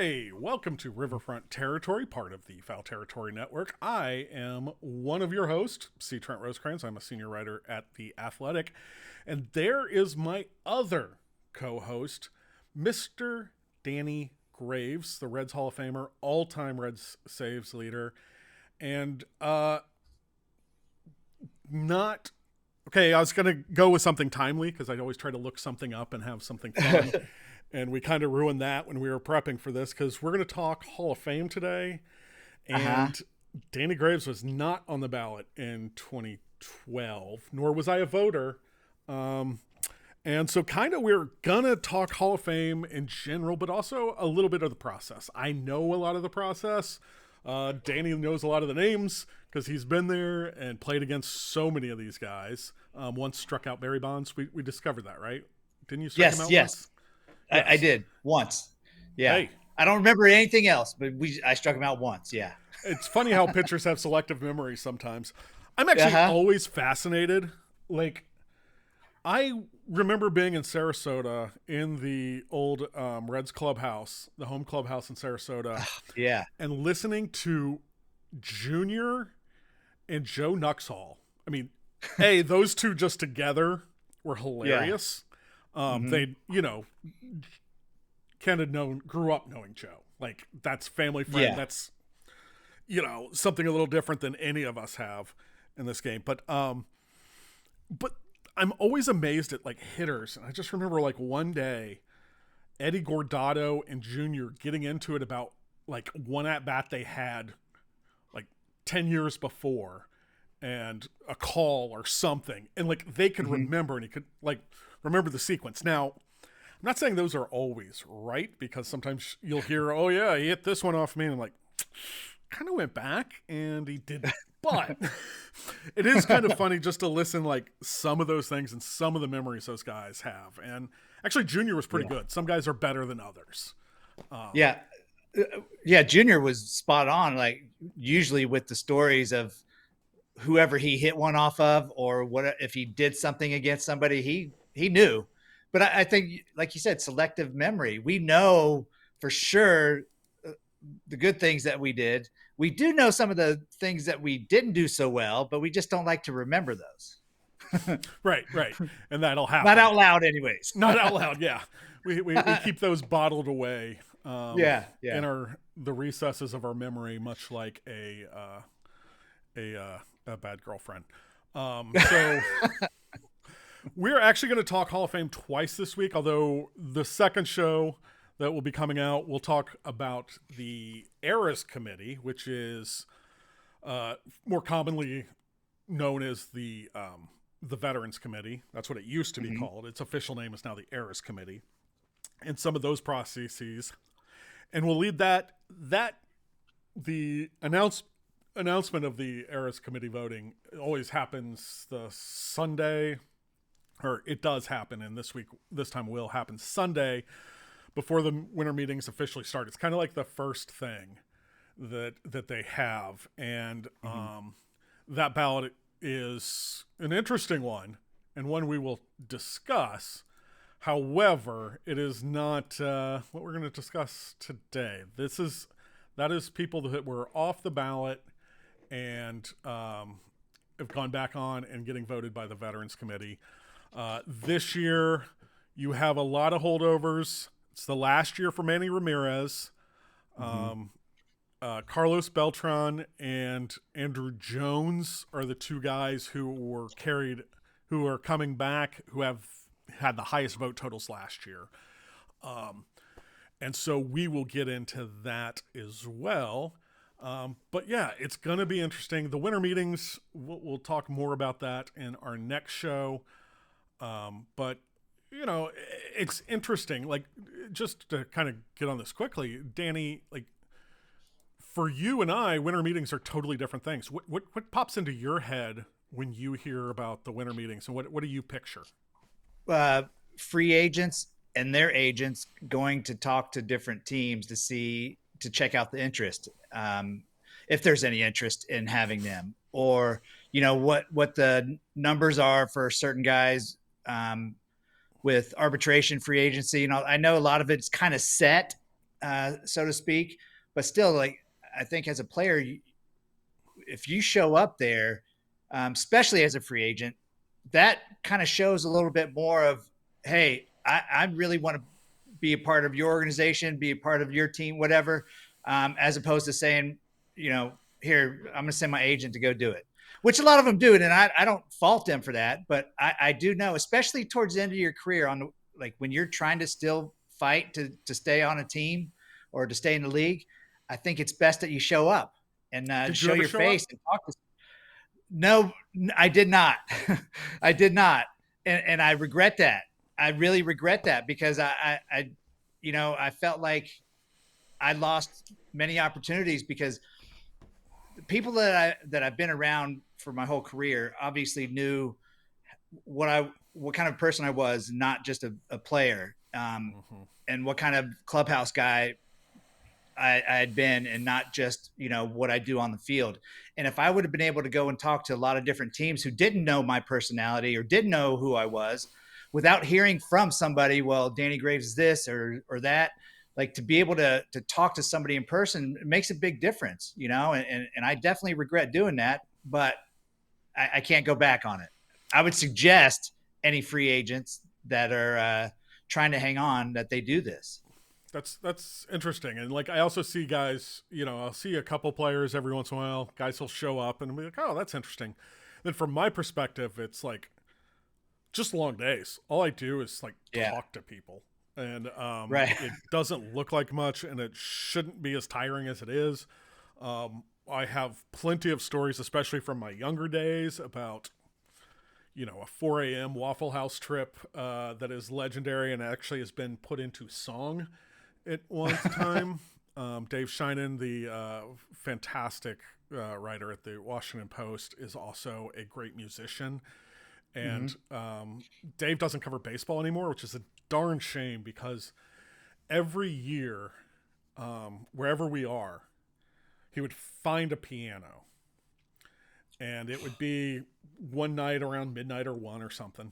Hey, welcome to Riverfront Territory, part of the Foul Territory Network. I am one of your hosts, C. Trent Rosecrans. I'm a senior writer at The Athletic. And there is my other co-host, Mr. Danny Graves, the Reds Hall of Famer, all-time Reds saves leader. And not... Okay, I was going to go with something timely because I always try to look something up and have something fun. And we kind of ruined that when we were prepping for this because we're going to talk Hall of Fame today. And Danny Graves was not on the ballot in 2012, nor was I a voter. And so kind of we're going to talk Hall of Fame in general, but also a little bit of the process. I know a lot of the process. Danny knows a lot of the names because he's been there and played against so many of these guys. Once struck out Barry Bonds. We discovered that, right? Didn't you strike him out once? Yes. I did once. Yeah. Hey. I don't remember anything else, but I struck him out once. Yeah. It's funny how pitchers have selective memory sometimes. I'm actually always fascinated. Like, I remember being in Sarasota in the old Reds clubhouse, the home clubhouse in Sarasota. Yeah. And listening to Junior and Joe Nuxhall. I mean, those two just together were hilarious. They, grew up knowing Joe. Like, that's family friend. Yeah. That's, something a little different than any of us have in this game. But I'm always amazed at, like, hitters. And I just remember, like, one day, Eddie Gordado and Junior getting into it about, like, one at-bat they had, like, 10 years before. And a call or something. And, like, they could remember, and he could, like, remember the sequence. Now, I'm not saying those are always right, because sometimes you'll hear, oh, yeah, he hit this one off me. And I'm like, kind of went back, and he did. But it is kind of funny just to listen, like, some of those things and some of the memories those guys have. And actually, Junior was pretty good. Some guys are better than others. Junior was spot on, like, usually with the stories of whoever he hit one off of, or what if he did something against somebody, he knew. But I think, like you said, selective memory. We know for sure the good things that we did. We do know some of the things that we didn't do so well, but we just don't like to remember those. Right. And that'll happen. Not out loud anyways. Not out loud. Yeah. We keep those bottled away. In the recesses of our memory, much like a bad girlfriend. So we're actually going to talk Hall of Fame twice this week, although the second show that will be coming out, we'll talk about the Eras Committee, which is more commonly known as the Veterans Committee. That's what it used to be called. Its official name is now the Eras Committee, and some of those processes. And we'll lead the announcement of the Eras Committee voting always happens the Sunday, or it does happen, and this time will happen Sunday before the winter meetings officially start. It's kind of like the first thing that they have, and that ballot is an interesting one, and one we will discuss. However, it is not what we're going to discuss today. That is people that were off the ballot and have gone back on and getting voted by the Veterans Committee. This year, you have a lot of holdovers. It's the last year for Manny Ramirez. Carlos Beltran and Andrew Jones are the two guys who are coming back, who have had the highest vote totals last year. And so we will get into that as well. But yeah, it's going to be interesting. The winter meetings, we'll talk more about that in our next show. But, it's interesting. Like, just to kind of get on this quickly, Danny, like, for you and I, winter meetings are totally different things. What pops into your head when you hear about the winter meetings, and what do you picture? Free agents and their agents going to talk to different teams to check out the interest, if there's any interest in having them, or what the numbers are for certain guys with arbitration, free agency. I know a lot of it's kind of set so to speak. But still, like, I think as a player, if you show up there, especially as a free agent, that kind of shows a little bit more of, hey, I really want to be a part of your organization, be a part of your team, whatever, as opposed to saying, here, I'm going to send my agent to go do it, which a lot of them do it. And I don't fault them for that, but I do know, especially towards the end of your career, like when you're trying to still fight to stay on a team or to stay in the league, I think it's best that you show up and show your face and talk to. No, I did not. I did not. And I regret that. I really regret that because I felt like I lost many opportunities because the people that I've been around for my whole career obviously knew what kind of person I was, not just a player, and what kind of clubhouse guy I had been, and not just, what I do on the field. And if I would have been able to go and talk to a lot of different teams who didn't know my personality or didn't know who I was, without hearing from somebody, well, Danny Graves is this or that, like, to be able to talk to somebody in person, it makes a big difference, and I definitely regret doing that, but I can't go back on it. I would suggest any free agents that are trying to hang on that they do this. That's interesting. And like, I also see guys, I'll see a couple players every once in a while, guys will show up and be like, oh, that's interesting. Then from my perspective, it's like just long days. All I do is like talk to people, and right. It doesn't look like much, and it shouldn't be as tiring as it is. I have plenty of stories, especially from my younger days, about a 4 a.m. Waffle House trip that is legendary and actually has been put into song at one time. Dave Sheinin, the fantastic writer at the Washington Post, is also a great musician. And Dave doesn't cover baseball anymore, which is a darn shame, because every year, wherever we are, he would find a piano. And it would be one night around midnight or 1 or something.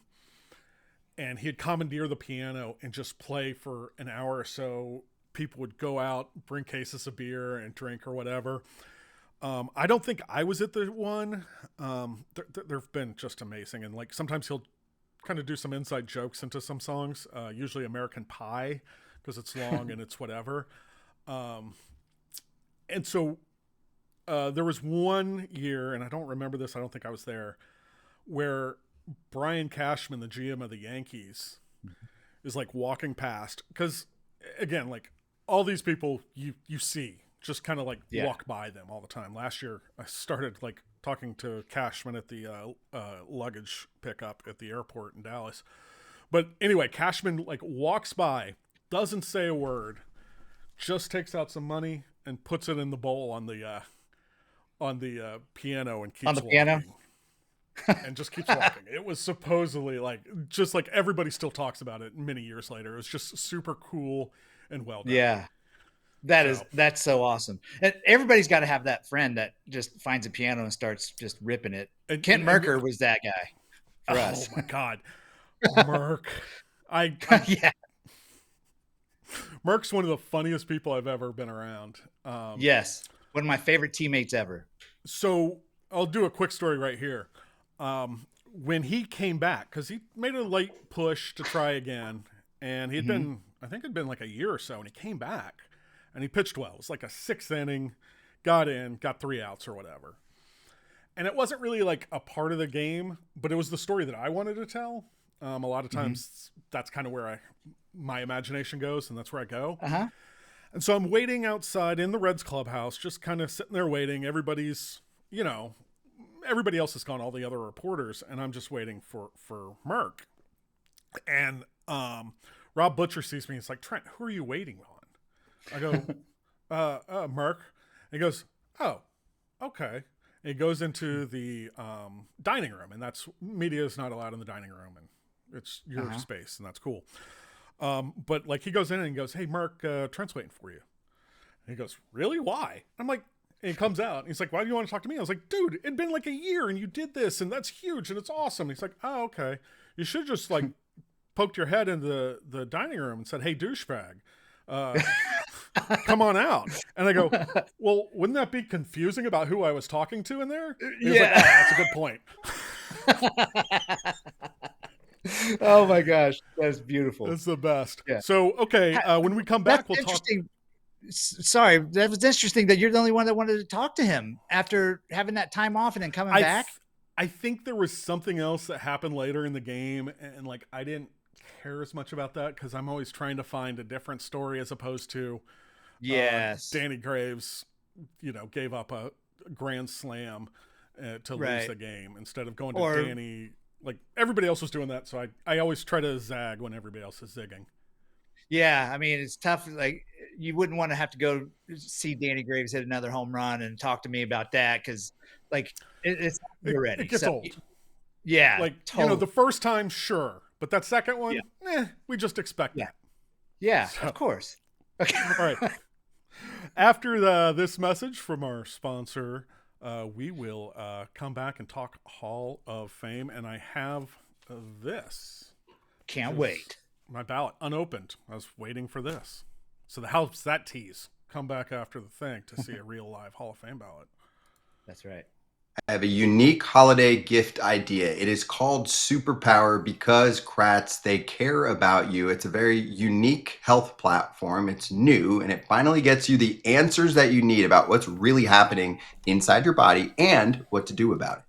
And he'd commandeer the piano and just play for an hour or so. People would go out, bring cases of beer and drink or whatever. I don't think I was at the one. There've been just amazing. And like, sometimes he'll kind of do some inside jokes into some songs, usually American Pie, because it's long and it's whatever. And so there was one year, and I don't remember this, I don't think I was there, where Brian Cashman, the GM of the Yankees, is like walking past, because again, like, all these people you see just kind of like walk by them all the time. Last year I started like talking to Cashman at the luggage pickup at the airport in Dallas. But anyway, Cashman like walks by, doesn't say a word, just takes out some money and puts it in the bowl on the piano and keeps on the walking. piano. And just keeps walking. It was supposedly like, just like, everybody still talks about it many years later. It was just super cool and well done. Yeah. That's so awesome. And everybody's got to have that friend that just finds a piano and starts just ripping it. And Kent Merker was that guy for us. Oh my God. Merk. Yeah. Merk's one of the funniest people I've ever been around. Yes. One of my favorite teammates ever. So I'll do a quick story right here. When he came back, because he made a late push to try again, and he'd been, I think it'd been like a year or so, and he came back and he pitched well. It was like a 6th inning, got 3 outs or whatever. And it wasn't really like a part of the game, but it was the story that I wanted to tell. A lot of times that's kind of where my imagination goes, and that's where I go. And so I'm waiting outside in the Reds clubhouse, just kind of sitting there waiting. Everybody's, everybody else has gone, all the other reporters, and I'm just waiting for Merk. And Rob Butcher sees me. He's like, Trent, who are you waiting on? I go, Merk. And he goes, oh, okay. And he goes into the dining room, and that's, media is not allowed in the dining room, and it's your space, and that's cool. But like, he goes in and he goes, hey, Merk, Trent's waiting for you. And he goes, really? Why? I'm like, and he comes out and he's like, why do you want to talk to me? I was like, dude, it'd been like a year and you did this, and that's huge and it's awesome. And he's like, oh, okay. You should just like poked your head into the dining room and said, hey, douchebag. come on out. And I go, well, wouldn't that be confusing about who I was talking to in there? And he's like, oh, that's a good point. Oh my gosh, that's beautiful. That's the best. Yeah. So, okay, when we come back, we'll talk. Sorry, that was interesting that you're the only one that wanted to talk to him after having that time off and then coming back. I think there was something else that happened later in the game, and like I didn't care as much about that because I'm always trying to find a different story as opposed to Danny Graves, gave up a grand slam to lose the game instead of going to Danny. Like everybody else was doing that, so I always try to zag when everybody else is zigging. Yeah, I mean it's tough. Like you wouldn't want to have to go see Danny Graves hit another home run and talk to me about that because like it's already it gets old. Yeah, like totally. The first time, sure, but that second one, we just expect that. Yeah, so, of course. Okay, all right. After this message from our sponsor, we will come back and talk Hall of Fame, and I have this. Can't wait. My ballot unopened. I was waiting for this. So how's that tease? Come back after the thing to see a real live Hall of Fame ballot. That's right. I have a unique holiday gift idea. It is called Superpower because Kratz, they care about you. It's a very unique health platform. It's new and it finally gets you the answers that you need about what's really happening inside your body and what to do about it.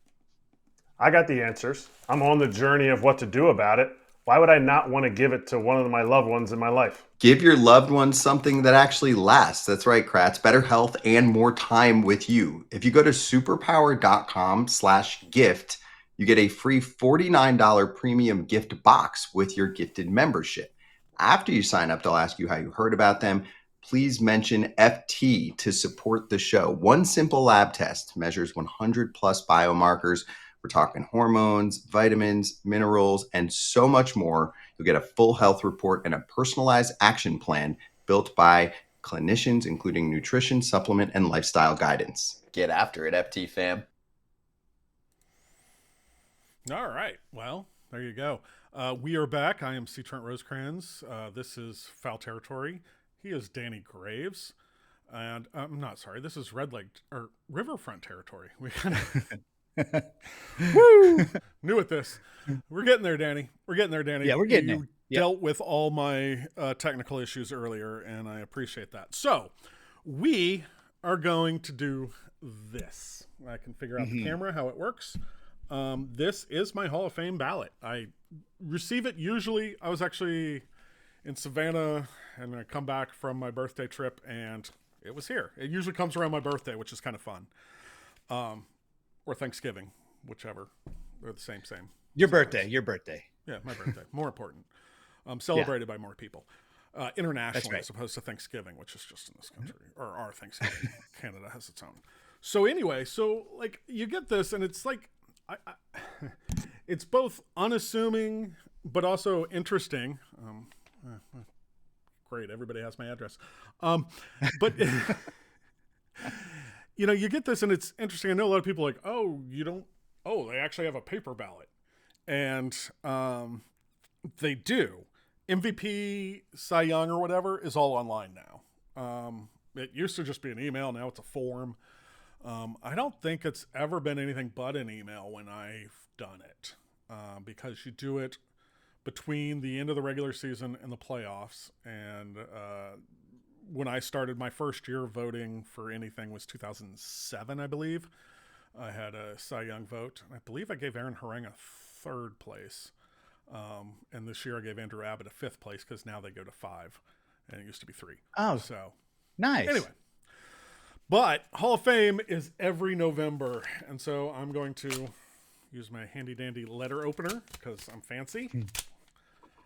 I got the answers. I'm on the journey of what to do about it. Why would I not want to give it to one of my loved ones in my life? Give your loved ones something that actually lasts. That's right, Kratz. Better health and more time with you. If you go to superpower.com/gift, you get a free $49 premium gift box with your gifted membership. After you sign up, they'll ask you how you heard about them. Please mention FT to support the show. One simple lab test measures 100 plus biomarkers. We're talking hormones, vitamins, minerals, and so much more. You'll get a full health report and a personalized action plan built by clinicians, including nutrition, supplement, and lifestyle guidance. Get after it, FT fam. All right. Well, there you go. We are back. I am C. Trent Rosecrans. This is Foul Territory. He is Danny Graves. And I'm not sorry. This is Riverfront Territory. We kind of... Woo! New at this. We're getting there, Danny. Yeah, we're getting there. You dealt with all my technical issues earlier, and I appreciate that. So, we are going to do this. I can figure out the camera, how it works. This is my Hall of Fame ballot. I receive it usually. I was actually in Savannah, and I come back from my birthday trip, and it was here. It usually comes around my birthday, which is kind of fun. Or Thanksgiving, whichever. They're the same. Your birthday. Yeah, my birthday. More important. Celebrated by more people. Internationally, as opposed to Thanksgiving, which is just in this country. Or our Thanksgiving. Canada has its own. So anyway, like you get this, and it's like, it's both unassuming, but also interesting. Great, everybody has my address. But... you get this and it's interesting. I know a lot of people are like, they actually have a paper ballot. And they do. MVP, Cy Young or whatever is all online now. It used to just be an email. Now it's a form. I don't think it's ever been anything but an email when I've done it. Because you do it between the end of the regular season and the playoffs. And when I started my first year of voting for anything was 2007, I believe. I had a Cy Young vote. I believe I gave Aaron Harang a third place. And this year I gave Andrew Abbott a fifth place because now they go to 5. And it used to be 3. Oh, so nice. Anyway. But Hall of Fame is every November. And so I'm going to use my handy dandy letter opener because I'm fancy.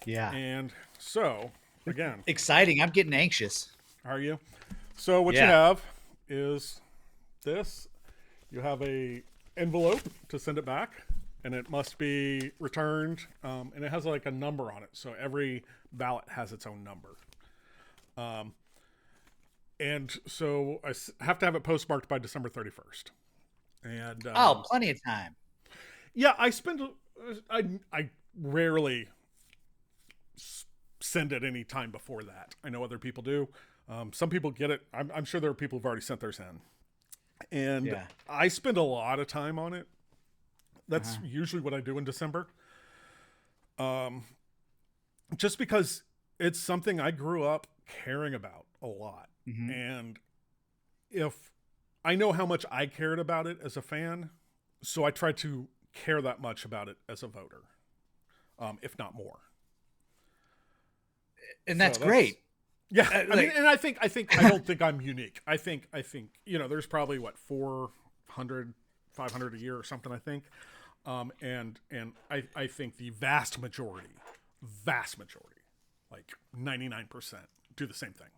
Yeah. And so, again. Exciting. I'm getting anxious. Are you? So what you have is this. You have a envelope to send it back, and it must be returned, and it has like a number on it. So every ballot has its own number. And so I have to have it postmarked by December 31st. And plenty of time. Yeah, I rarely send it any time before that. I know other people do. Some people get it. I'm sure there are people who've already sent theirs in. And Yeah. I spend a lot of time on it. That's usually what I do in December. Just because it's something I grew up caring about a lot. And if I know how much I cared about it as a fan, so I try to care that much about it as a voter, if not more. And that's great. Yeah, I mean, and I don't think I'm unique. I think, there's probably 400, 500 a year or something. I think, and I think the vast majority, like 99%, do the same thing.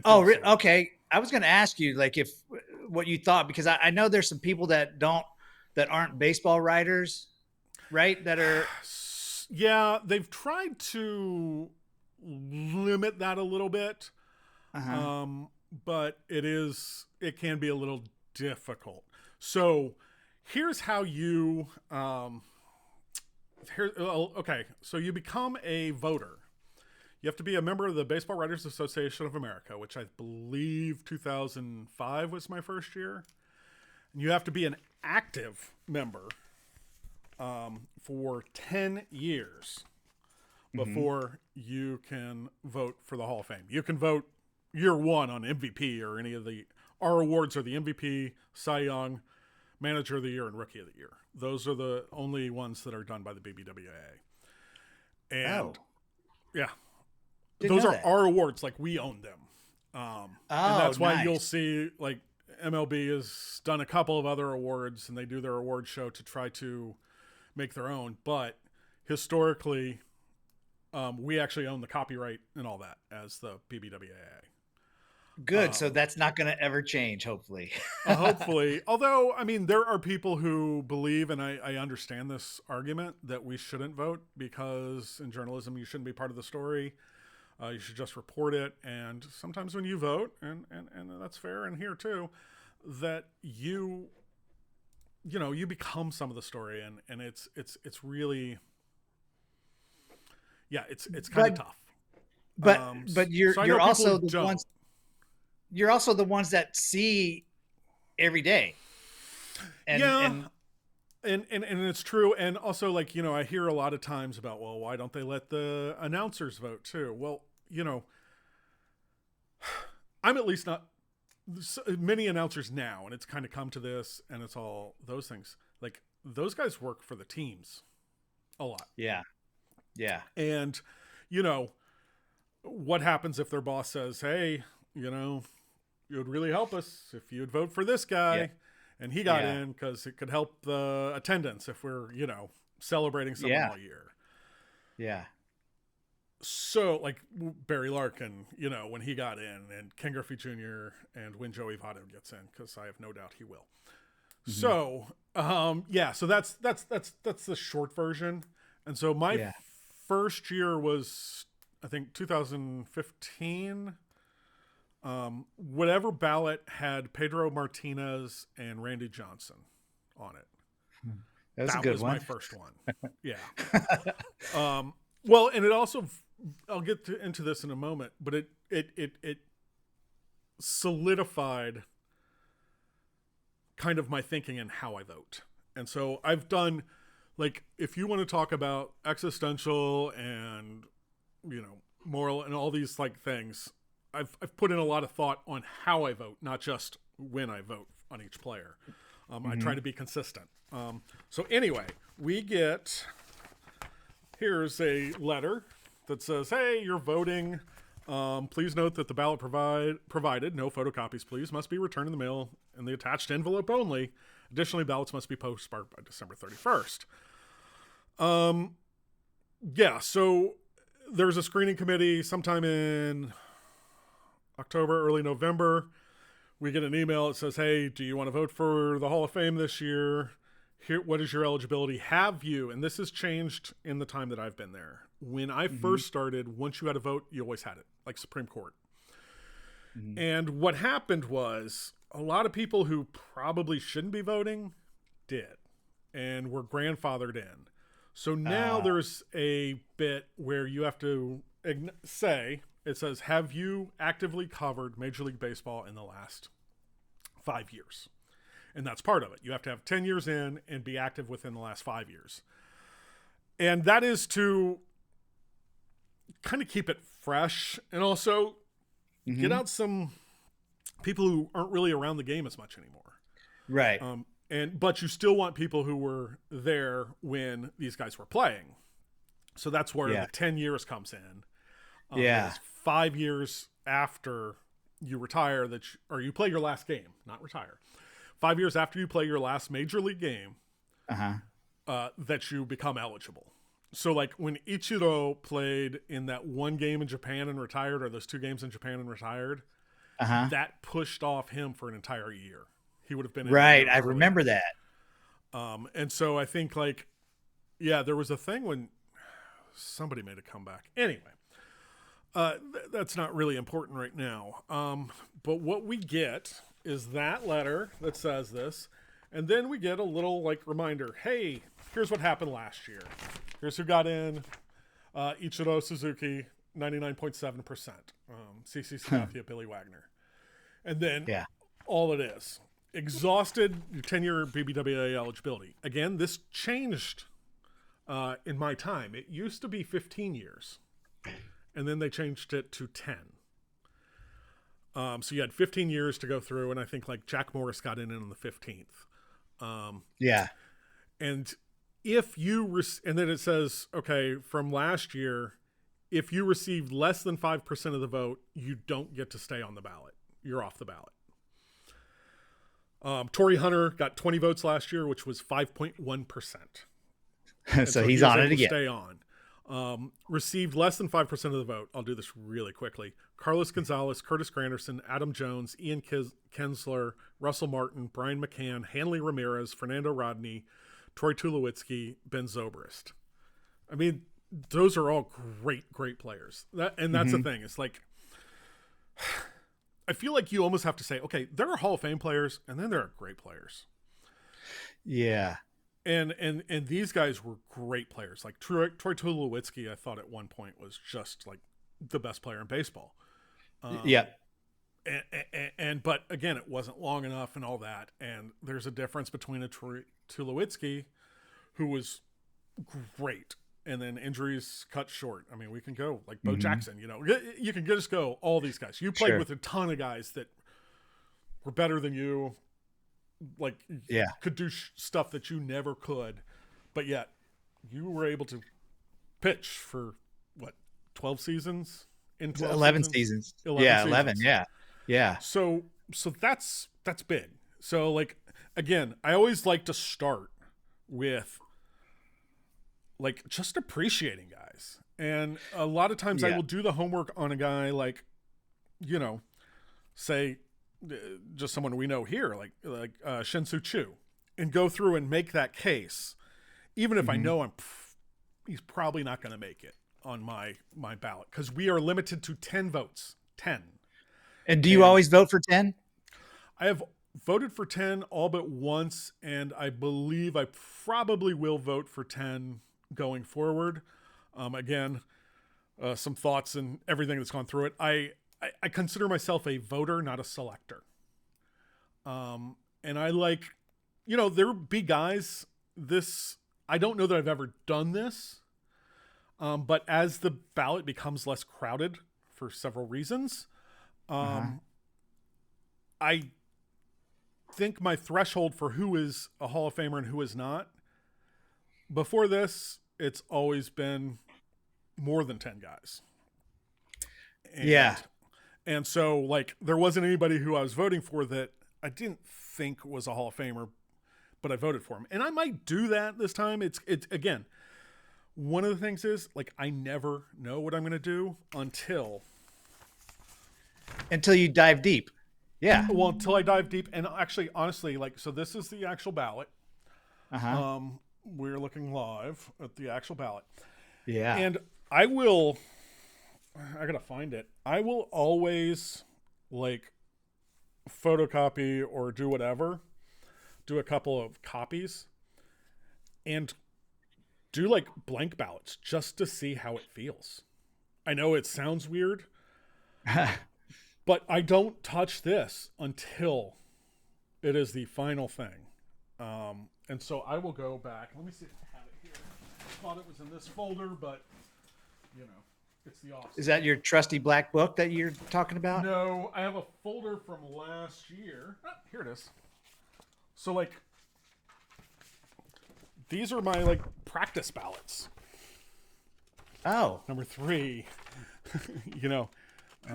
Okay. I was going to ask you, like, if what you thought, because I know there's some people that aren't baseball writers, right? That are, yeah, they've tried to limit that a little bit, but it can be a little difficult. So here's how you so you become a voter. You have to be a member of the Baseball Writers Association of America, which I believe 2005 was my first year. And you have to be an active member for 10 years before you can vote for the Hall of Fame. You can vote year one on MVP or any of our awards are the MVP, Cy Young, Manager of the Year, and Rookie of the Year. Those are the only ones that are done by the BBWAA. And yeah, those are our awards. Like, we own them. And that's why you'll see, like, MLB has done a couple of other awards, and they do their award show to try to make their own. But historically, we actually own the copyright and all that as the BBWAA. Good. So that's not going to ever change, hopefully. Hopefully. Although, I mean, there are people who believe, and I understand this argument, that we shouldn't vote because in journalism you shouldn't be part of the story. You should just report it. And sometimes when you vote, and that's fair, and here too, that you become some of the story, and it's really, yeah, it's kind of tough. But you're also the ones. You're also the ones that see every day. And it's true. And also, like, I hear a lot of times about, well, why don't they let the announcers vote too? Well, I'm at least not many announcers now, and it's kind of come to this, and it's all those things. Like, those guys work for the teams a lot. Yeah. Yeah. And, what happens if their boss says, hey, it would really help us if you'd vote for this guy, and he got in because it could help the attendance if we're, celebrating someone all year. Yeah. So, like, Barry Larkin, when he got in, and Ken Griffey Jr. and when Joey Votto gets in, because I have no doubt he will. So, so that's the short version. And so my first year was, I think, 2015. Whatever ballot had Pedro Martinez and Randy Johnson on it. That was my first one. Yeah. Well, and it also, I'll get into this in a moment, but it solidified kind of my thinking and how I vote. And so I've done, like, if you want to talk about existential and, moral and all these, like, things, I've put in a lot of thought on how I vote, not just when I vote on each player. I try to be consistent. So anyway, here's a letter that says, hey, you're voting. Please note that the ballot provided, no photocopies please, must be returned in the mail in the attached envelope only. Additionally, ballots must be postmarked by December 31st. So there's a screening committee sometime in October, early November. We get an email that says, hey, do you want to vote for the Hall of Fame this year? Here, what is your eligibility? Have you, and this has changed in the time that I've been there. When I first started, once you had a vote, you always had it, like Supreme Court. And what happened was a lot of people who probably shouldn't be voting did and were grandfathered in. So now there's a bit where you have to say, It says, have you actively covered Major League Baseball in the last 5 years? And that's part of it. You have to have 10 years in and be active within the last 5 years. And that is to kind of keep it fresh and also get out some people who aren't really around the game as much anymore. Right. But you still want people who were there when these guys were playing. So that's where the 10 years comes in. It's 5 years after you retire or you play your last game, not retire. 5 years after you play your last major league game, that you become eligible. So like when Ichiro played in that one game in Japan and retired, or those 2 games in Japan and retired, that pushed off him for an entire year. He would have been right. I remember that. And so I think like, there was a thing when somebody made a comeback. Anyway, that's not really important right now. But what we get is that letter that says this, and then we get a little like reminder. Hey, here's what happened last year. Here's who got in. Ichiro Suzuki, 99.7%. CC Sabathia, Billy Wagner. And then all it is. Exhausted your 10-year BBWA eligibility. Again, this changed in my time. It used to be 15 years. And then they changed it to 10. So you had 15 years to go through, and I think like Jack Morris got in on the 15th. And if you and then it says, okay, from last year, if you received less than 5% of the vote, you don't get to stay on the ballot. You're off the ballot. Tory Hunter got 20 votes last year, which was 5.1%. So he's on it again. Stay on. Received less than 5% of the vote. I'll do this really quickly. Carlos Gonzalez, Curtis Granderson, Adam Jones, Ian Kinsler, Russell Martin, Brian McCann, Hanley Ramirez, Fernando Rodney, Troy Tulowitzki, Ben Zobrist. I mean, those are all great players. That's the thing. It's like, I feel like you almost have to say, okay, there are Hall of Fame players, and then there are great players. Yeah. And these guys were great players. Like Troy Tulowitzki, I thought at one point was just like the best player in baseball. But again, it wasn't long enough and all that. And there's a difference between a Troy Tulowitzki, who was great, and then injuries cut short. I mean, we can go like Bo Jackson. You can just go all these guys. You played with a ton of guys that were better than you. Like could do stuff that you never could, but yet you were able to pitch for 12 seasons in 11 seasons. 11. Yeah. So that's big. So like, again, I always like to start with like just appreciating guys. And a lot of times I will do the homework on a guy, like, say, just someone we know here, like Shin-Soo Choo, and go through and make that case, even if I know he's probably not going to make it on my ballot, because we are limited to 10 votes. 10. And do you always vote for 10? I have voted for 10 all but once, and I believe I probably will vote for 10 going forward. Again, some thoughts and everything that's gone through it. I consider myself a voter, not a selector. And I like, there would be guys, I don't know that I've ever done this, but as the ballot becomes less crowded for several reasons, I think my threshold for who is a Hall of Famer and who is not, before this, it's always been more than 10 guys. And so, like, there wasn't anybody who I was voting for that I didn't think was a Hall of Famer, but I voted for him. And I might do that this time. It's again, one of the things is, like, I never know what I'm going to do until you dive deep. Yeah. Well, until I dive deep. And actually, honestly, like, so this is the actual ballot. We're looking live at the actual ballot. Yeah. And I gotta find it. I will always like photocopy or do whatever, do a couple of copies and do like blank ballots just to see how it feels. I know it sounds weird, But I don't touch this until it is the final thing. And so I will go back. Let me see if I have it here. I thought it was in this folder, but, it's the opposite. Is that your trusty black book that you're talking about? No, I have a folder from last year. Here it is. So, these are my, practice ballots. Oh. Number 3.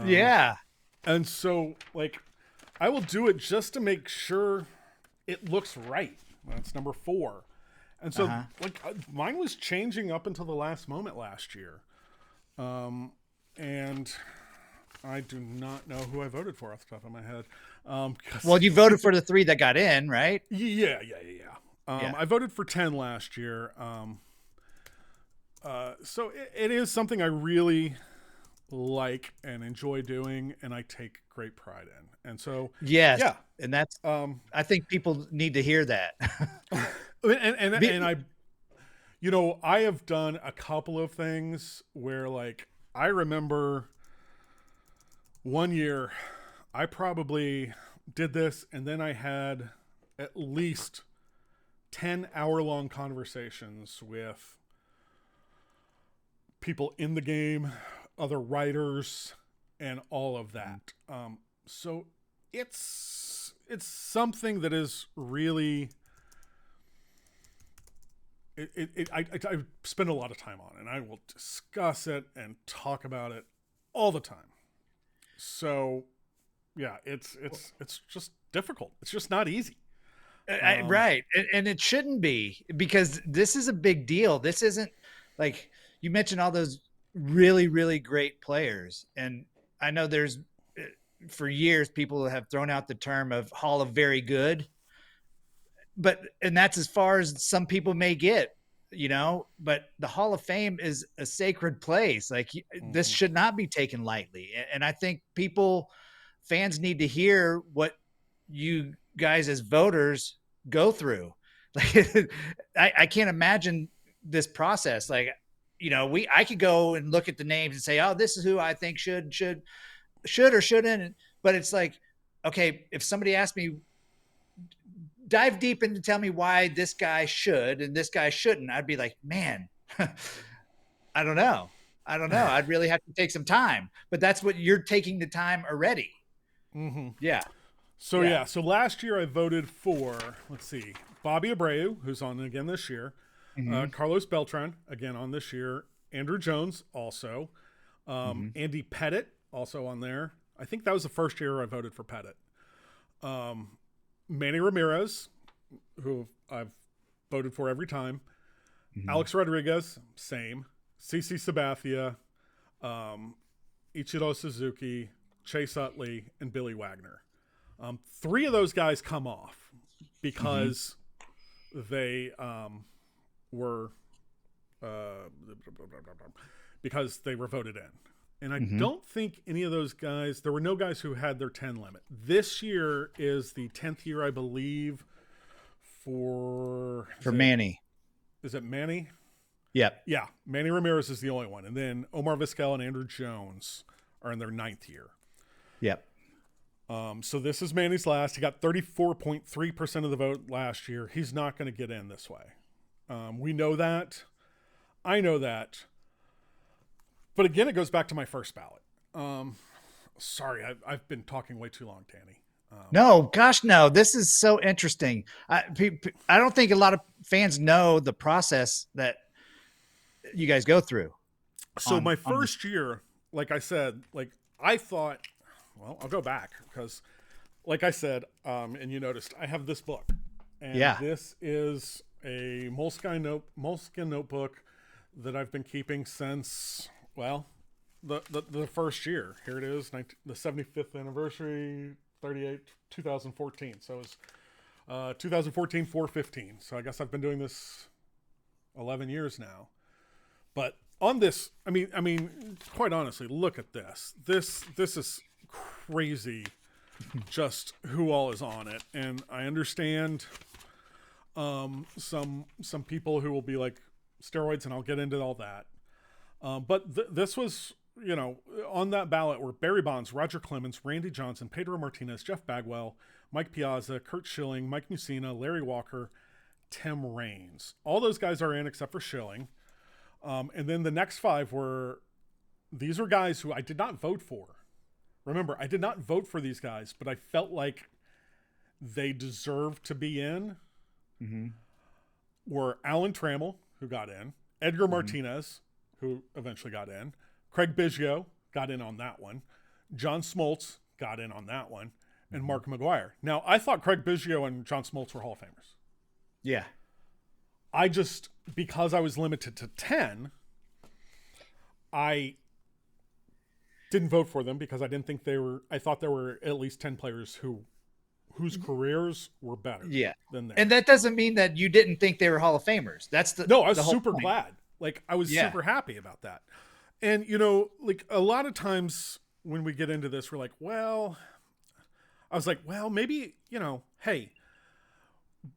Yeah. And so, I will do it just to make sure it looks right. That's number 4. And so, mine was changing up until the last moment last year. And I do not know who I voted for off the top of my head. Well, you voted for the 3 that got in, right? Yeah. I voted for 10 last year. So it is something I really like and enjoy doing, and I take great pride in. And so, yes, yeah, and that's. I think people need to hear that. and I have done a couple of things where, I remember one year I probably did this, and then I had at least 10-hour-long conversations with people in the game, other writers, and all of that. So it's something that is really I spend a lot of time on, and I will discuss it and talk about it all the time. So yeah, it's just difficult. It's just not easy. Right. And it shouldn't be, because this is a big deal. This isn't like you mentioned all those really, really great players. And I know there's for years people have thrown out the term of Hall of Very Good. And that's as far as some people may get, but the Hall of Fame is a sacred place. This should not be taken lightly. And I think fans need to hear what you guys as voters go through. I can't imagine this process. I could go and look at the names and say, oh, this is who I think should or shouldn't. But it's okay, if somebody asked me, dive deep into tell me why this guy should and this guy shouldn't, I'd be like, man, I don't know. I'd really have to take some time, but that's what you're taking the time already. Mm-hmm. Yeah. So so last year I voted for, let's see, Bobby Abreu, who's on again this year, Carlos Beltran, again on this year, Andrew Jones also, Andy Pettit also on there. I think that was the first year I voted for Pettit. Manny Ramirez, who I've voted for every time. Alex Rodriguez, same. CC Sabathia, Ichiro Suzuki, Chase Utley, and Billy Wagner. 3 of those guys come off because they were voted in. And I don't think any of those guys, there were no guys who had their 10 limit. This year is the 10th year, I believe, for Manny. Is it Manny? Yep. Yeah. Manny Ramirez is the only one. And then Omar Vizquel and Andrew Jones are in their 9th year. Yep. So this is Manny's last. He got 34.3% of the vote last year. He's not going to get in this way. We know that. I know that. But again, it goes back to my first ballot. Sorry, I've been talking way too long, Danny. No, gosh, no. This is so interesting. I don't think a lot of fans know the process that you guys go through. So my first year, like I said, I thought, well, I'll go back because, like I said, and you noticed, I have this book. And this is a moleskin notebook that I've been keeping since... Well, the first year. Here it is, the 75th anniversary, 2014. So it was 2014, 4/15. So I guess I've been doing this 11 years now. But on this, I mean, quite honestly, look at this. This is crazy. Just who all is on it, and I understand some people who will be like steroids, and I'll get into all that. But this was on that ballot were Barry Bonds, Roger Clemens, Randy Johnson, Pedro Martinez, Jeff Bagwell, Mike Piazza, Kurt Schilling, Mike Mussina, Larry Walker, Tim Raines. All those guys are in except for Schilling. And then the next 5 these were guys who I did not vote for. Remember, I did not vote for these guys, but I felt like they deserved to be in. Mm-hmm. Were Alan Trammell, who got in, Edgar Martinez, who eventually got in, Craig Biggio got in on that one, John Smoltz got in on that one, and Mark McGuire. Now, I thought Craig Biggio and John Smoltz were Hall of Famers. Yeah. I just, because I was limited to 10, I didn't vote for them because I didn't think I thought there were at least 10 players whose careers were better than theirs. And that doesn't mean that you didn't think they were Hall of Famers. No, I was super glad. Like, I was super happy about that. And, like, a lot of times when we get into this, we're like, maybe, hey,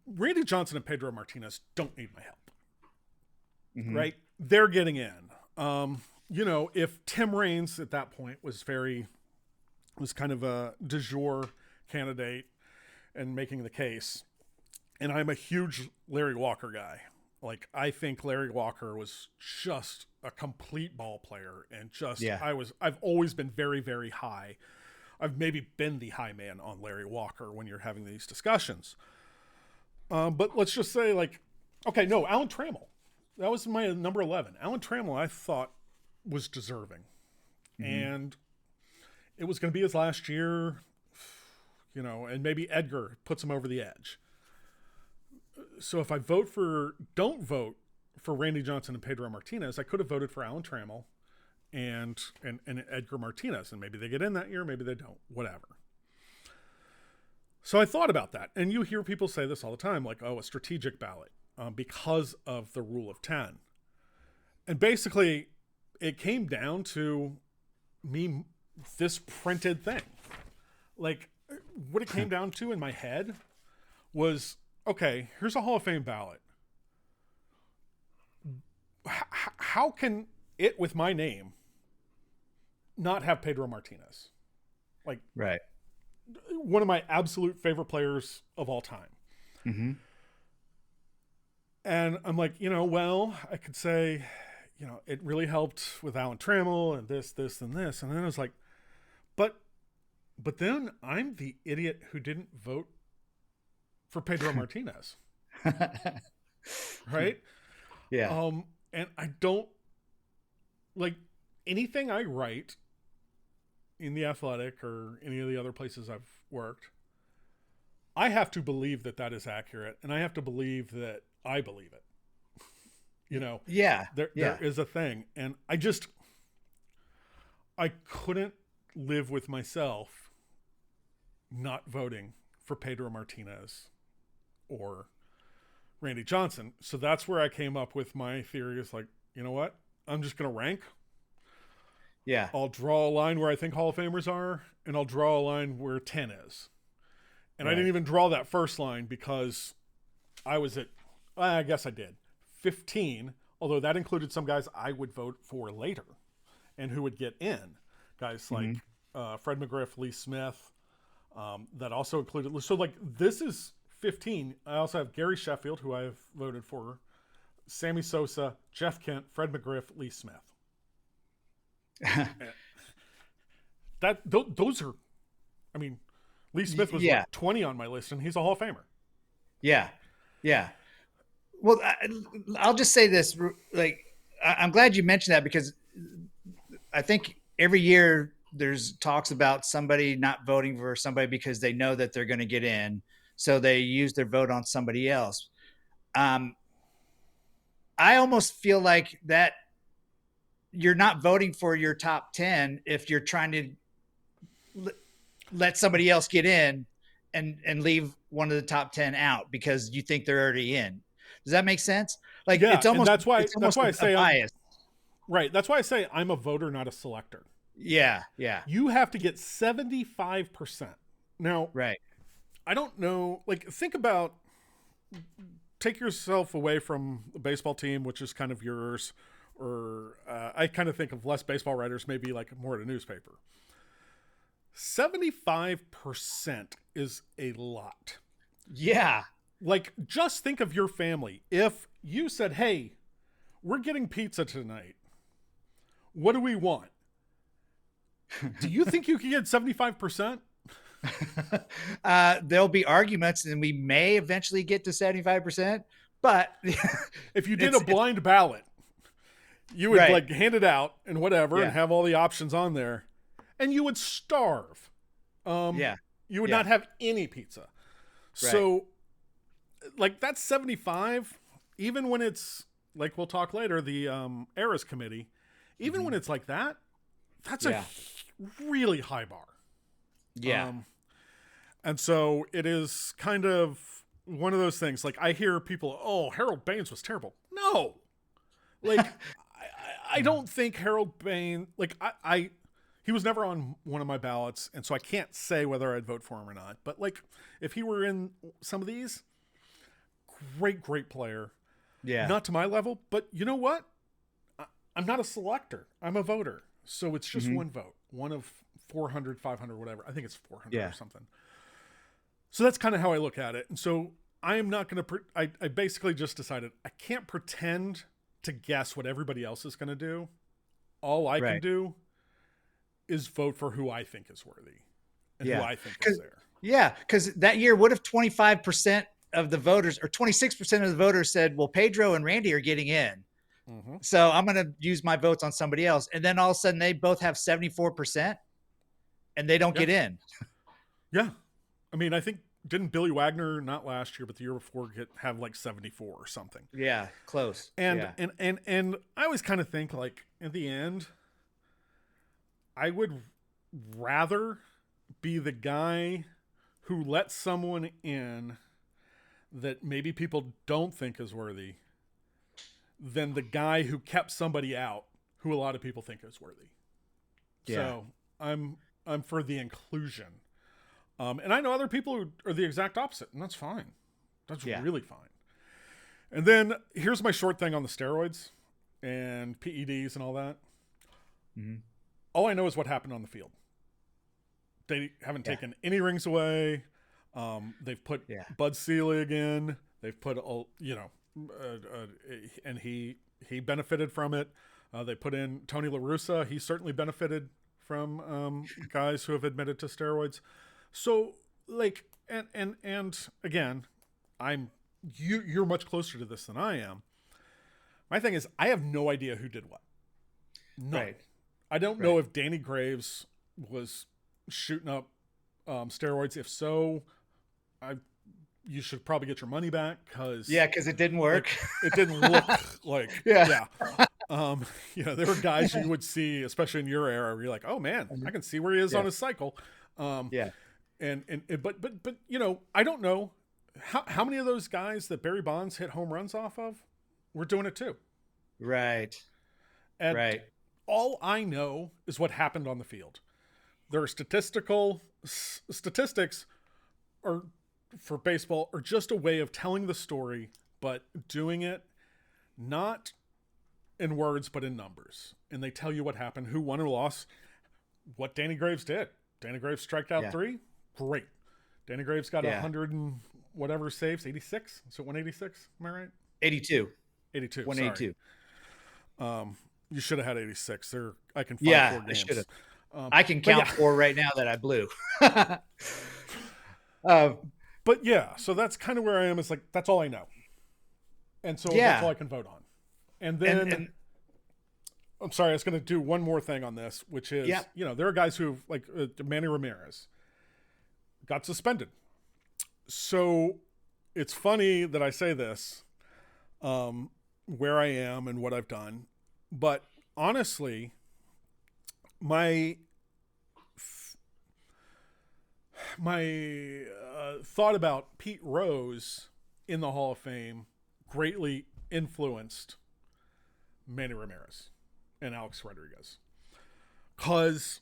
Randy Johnson and Pedro Martinez don't need my help. Mm-hmm. Right? They're getting in. If Tim Raines at that point was kind of a du jour candidate and making the case, and I'm a huge Larry Walker guy. Like, I think Larry Walker was just a complete ball player, and I've always been very, very high. I've maybe been the high man on Larry Walker when you're having these discussions. But let's just say, Alan Trammell. That was my number 11. Alan Trammell, I thought, was deserving. Mm-hmm. And it was going to be his last year, and maybe Edgar puts him over the edge. So if I don't vote for Randy Johnson and Pedro Martinez, I could have voted for Alan Trammell and Edgar Martinez, and maybe they get in that year, maybe they don't, whatever. So I thought about that, and you hear people say this all the time, like, a strategic ballot, because of the rule of 10. And basically, it came down to me, this printed thing. Like, what it came down to in my head was, okay, here's a Hall of Fame ballot. How can it, with my name, not have Pedro Martinez? Like, right. One of my absolute favorite players of all time. Mm-hmm. And I'm like, I could say, it really helped with Alan Trammell and this, and this. And then I was like, but then I'm the idiot who didn't vote for Pedro Martinez. Right? Yeah. And I don't, like, anything I write in The Athletic or any of the other places I've worked, I have to believe that is accurate, and I have to believe that I believe it. There is a thing, and I couldn't live with myself not voting for Pedro Martinez or Randy Johnson. So that's where I came up with my theory. Is like, you know what? I'm just going to rank. Yeah. I'll draw a line where I think Hall of Famers are, and I'll draw a line where 10 is. And I didn't even draw that first line because I was I guess I did, 15, although that included some guys I would vote for later and who would get in. Guys like Fred McGriff, Lee Smith, that also included. So, like, this is 15. I also have Gary Sheffield, who I've voted for, Sammy Sosa, Jeff Kent, Fred McGriff, Lee Smith. Those are, I mean, Lee Smith was like 20 on my list, and he's a Hall of Famer. Yeah. Yeah. Well, I'll just say this, like, I'm glad you mentioned that, because I think every year there's talks about somebody not voting for somebody because they know that they're going to get in. So they use their vote on somebody else. I almost feel like that you're not voting for your top 10 if you're trying to let somebody else get in and leave one of the top 10 out because you think they're already in. Does that make sense? Like, it's almost, that's why I say bias. Right. That's why I say I'm a voter, not a selector. Yeah. Yeah. You have to get 75%. Now, right. I don't know. Like, think about, take yourself away from the baseball team, which is kind of yours, or I kind of think of less baseball writers, maybe like more at a newspaper. 75% is a lot. Yeah. Like, just think of your family. If you said, hey, we're getting pizza tonight, what do we want? Do you think you can get 75%? There'll be arguments, and we may eventually get to 75%. But if you did a blind ballot, you would like hand it out and whatever, and have all the options on there, and you would starve. You would not have any pizza. So, like, that's 75. Even when it's like, we'll talk later, the Eras Committee. Even when it's like that, that's a really high bar. Yeah. And so it is kind of one of those things. Like, I hear people, oh, Harold Baines was terrible. No. Like, I don't think Harold Baines, like, he was never on one of my ballots, and so I can't say whether I'd vote for him or not. But, like, if he were in some of these, great player. Yeah. Not to my level, but you know what? I'm not a selector. I'm a voter. So it's just one vote. One of 400, 500, whatever. I think it's 400 or something. So that's kind of how I look at it. And so I am not going to, I basically just decided I can't pretend to guess what everybody else is going to do. All I can do is vote for who I think is worthy and who I think is there. Yeah. Because that year, what if 25% of the voters or 26% of the voters said, well, Pedro and Randy are getting in. So I'm going to use my votes on somebody else. And then all of a sudden they both have 74% and they don't get in. Yeah. I mean, I think, didn't Billy Wagner, not last year, but the year before, have like 74 or something? Yeah. Close. And I always kind of think, like, at the end, I would rather be the guy who lets someone in that maybe people don't think is worthy than the guy who kept somebody out who a lot of people think is worthy. Yeah. So I'm for the inclusion. And I know other people who are the exact opposite, and that's fine. That's really fine. And then here's my short thing on the steroids and PEDs and all that. All I know is what happened on the field. They haven't taken any rings away. They've put Bud Selig in. They've put, and he benefited from it. They put in Tony La Russa. He certainly benefited from guys who have admitted to steroids. So, like, and again, you're much closer to this than I am. My thing is, I have no idea who did what. No, I don't know if Danny Graves was shooting up steroids. If so, you should probably get your money back because it didn't work. It didn't look like there were guys you would see, especially in your era, where you're like, oh man, I can see where he is on his cycle. But I don't know how many of those guys that Barry Bonds hit home runs off of were doing it too. And all I know is what happened on the field. There are statistics are for baseball are just a way of telling the story, but doing it not in words, but in numbers. And they tell you what happened, who won or lost, what Danny Graves did. Danny Graves striked out 3. Great. Danny Graves got 100 and whatever saves, 86. So 186. Am I right? 82. 182. You should have had 86. There, I can find 4 games. I should have. I can count 4 right now that I blew. But yeah, so that's kind of where I am. It's like, that's all I know. And so that's all I can vote on. And then, I'm sorry, I was going to do one more thing on this, which is, there are guys who, like Manny Ramirez, got suspended. So it's funny that I say this, where I am and what I've done. But honestly, my thought about Pete Rose in the Hall of Fame greatly influenced Manny Ramirez and Alex Rodriguez. Because